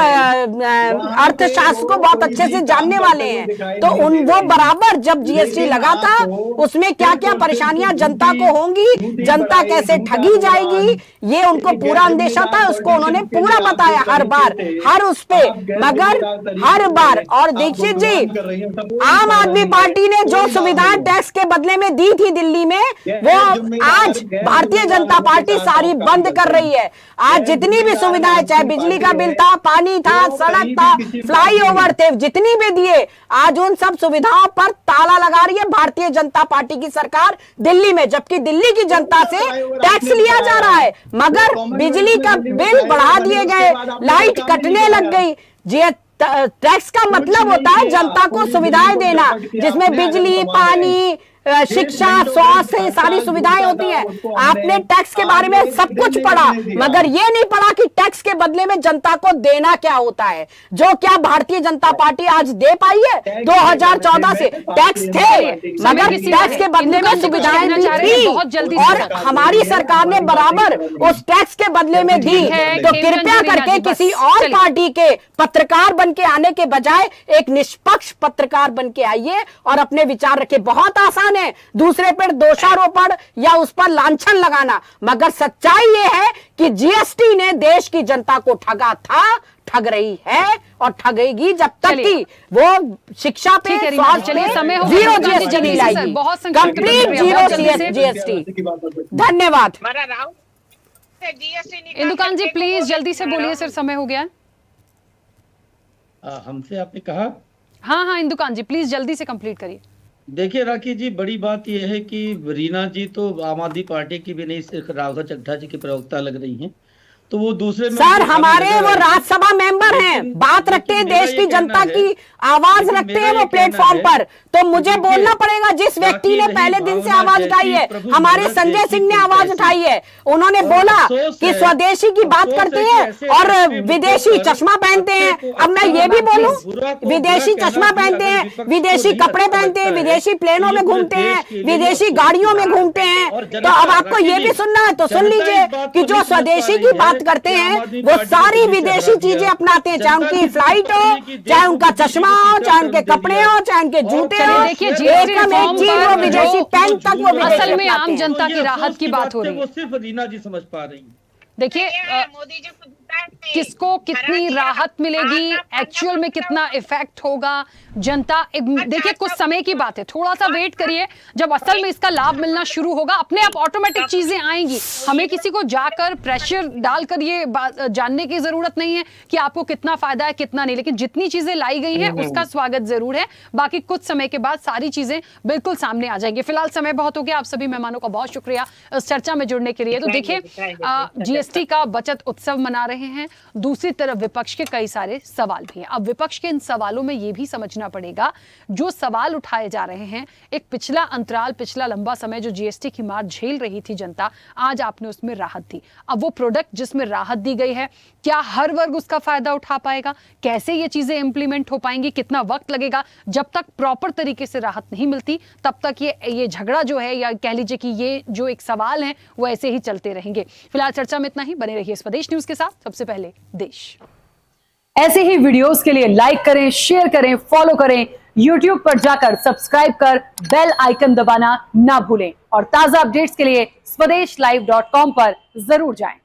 अर्थशास्त्र को बहुत अच्छे से जानने वाले हैं। तो वो बराबर जब जीएसटी लगा था उसमें क्या क्या परेशानियां जनता को होंगी, जनता कैसे ठगी जाएगी, ये उनको पूरा अंदेशा था। उसको उन्होंने पूरा बताया हर बार, हर उस पे, मगर हर बार। और दीक्षित जी, आम आदमी पार्टी ने जो सुविधाएं टैक्स के बदले में दी थी दिल्ली में, वो आज भारतीय जनता पार्टी सारी बंद कर रही है। आज जितनी भी सुविधाएं, चाहे बिजली का बिल था, पानी था, सड़क था, फ्लाईओवर थे, जितनी भी दिए, आज उन सब सुविधाओं पर ताला लगा रही है भारतीय जनता पार्टी की सरकार दिल्ली में। जबकि दिल्ली की जनता से टैक्स लिया जा रहा है, मगर बिजली का बिल बढ़ा दिए गए, लाइट कटने लग गई। टैक्स का मतलब होता है जनता को सुविधाएं देना, जिसमें बिजली, पानी, शिक्षा, स्वास्थ्य, सारी सुविधाएं होती हैं। आपने टैक्स के बारे में सब कुछ पढ़ा, मगर ये नहीं पढ़ा कि टैक्स के बदले में जनता को देना क्या होता है, जो क्या भारतीय जनता पार्टी आज दे पाई है। 2014 से टैक्स थे, मगर टैक्स के बदले में सुविधाएं दी थी और हमारी सरकार ने बराबर उस टैक्स के बदले में दी। तो कृपया करके किसी और पार्टी के पत्रकार बन के आने के बजाय एक निष्पक्ष पत्रकार बन के आइए और अपने विचार रखे। बहुत आसान है दूसरे पर दोषारोपण या उस पर लांछन लगाना, मगर सच्चाई ये है कि जीएसटी ने देश की जनता को ठगा था, ठग रही है और ठगेगी जब तक कि वो शिक्षा पे, स्वास्थ्य पे जीरो जीएसटी नहीं लाएगी, कंप्लीट जीरो जीएसटी। धन्यवाद। इंदुकांत जी प्लीज जल्दी से बोलिए सर, समय हो गया। हमसे आपने कहा? हाँ इंदुकांत जी प्लीज जल्दी से कंप्लीट करिए। देखिए राखी जी, बड़ी बात यह है कि रीना जी तो आम आदमी पार्टी की भी नहीं, सिर्फ राघव चड्ढा जी की प्रवक्ता लग रही हैं, तो वो दूसरे सर हमारे वो राज्यसभा मेंबर हैं, बात रखते हैं, देश की जनता की आवाज रखते हैं वो प्लेटफॉर्म पर, तो मुझे बोलना पड़ेगा। जिस व्यक्ति ने पहले दिन से आवाज उठाई है, हमारे संजय सिंह ने आवाज उठाई है, उन्होंने बोला कि स्वदेशी की बात करते हैं और विदेशी चश्मा पहनते हैं। अब मैं ये भी बोलूं, विदेशी चश्मा पहनते हैं, विदेशी कपड़े पहनते हैं, विदेशी प्लेनों में घूमते हैं, विदेशी गाड़ियों में घूमते हैं, तो अब आपको ये भी सुनना है तो सुन लीजिए कि जो स्वदेशी की बात करते हैं वो सारी विदेशी चीजें अपनाते हैं, चाहे उनकी फ्लाइट हो, चाहे उनका चश्मा हो, चाहे उनके कपड़े हो, चाहे उनके जूते हो। देखिए जीएसटी रिफॉर्म पर विदेशी पेन तक वो असल में आम जनता की राहत की बात हो रही है, वो सिर्फ रीना जी समझ पा रही है। देखिए किसको कितनी राहत मिलेगी, एक्चुअल में कितना इफेक्ट होगा जनता, देखिए कुछ समय की बात है, थोड़ा सा वेट करिए, जब असल में इसका लाभ मिलना शुरू होगा अपने आप ऑटोमेटिक चीजें आएंगी। हमें किसी को जाकर प्रेशर डालकर ये जानने की जरूरत नहीं है कि आपको कितना फायदा है कितना नहीं, लेकिन जितनी चीजें लाई गई हैं उसका स्वागत जरूर है। बाकी कुछ समय के बाद सारी चीजें बिल्कुल सामने आ जाएंगी। फिलहाल समय बहुत हो गया, आप सभी मेहमानों का बहुत शुक्रिया इस चर्चा में जुड़ने के लिए। तो देखिए जीएसटी का बचत उत्सव मना रहे हैं, दूसरी तरफ विपक्ष के कई सारे सवाल भी हैं। अब विपक्ष के इन सवालों में यह भी समझना पड़ेगा, जो सवाल उठाए जा रहे हैं, एक पिछला अंतराल, पिछला लंबा समय जो जीएसटी की मार झेल रही थी जनता, आज आपने उसमें राहत दी। अब वो प्रोडक्ट जिसमें राहत दी गई है, क्या हर वर्ग उसका फायदा उठा पाएगा, कैसे ये चीजें इंप्लीमेंट हो पाएंगी, कितना वक्त लगेगा, जब तक प्रॉपर तरीके से राहत नहीं मिलती तब तक ये झगड़ा जो है, या कह लीजिए कि ये जो एक सवाल है वो ऐसे ही चलते रहेंगे। फिलहाल चर्चा में इतना ही, बने रहिए स्वदेश न्यूज के साथ, सबसे पहले देश। ऐसे ही वीडियोस के लिए लाइक करें, शेयर करें, फॉलो करें, YouTube पर जाकर सब्सक्राइब कर बेल आइकन दबाना ना भूलें और ताजा अपडेट्स के लिए swedeshlive.com पर जरूर जाएं।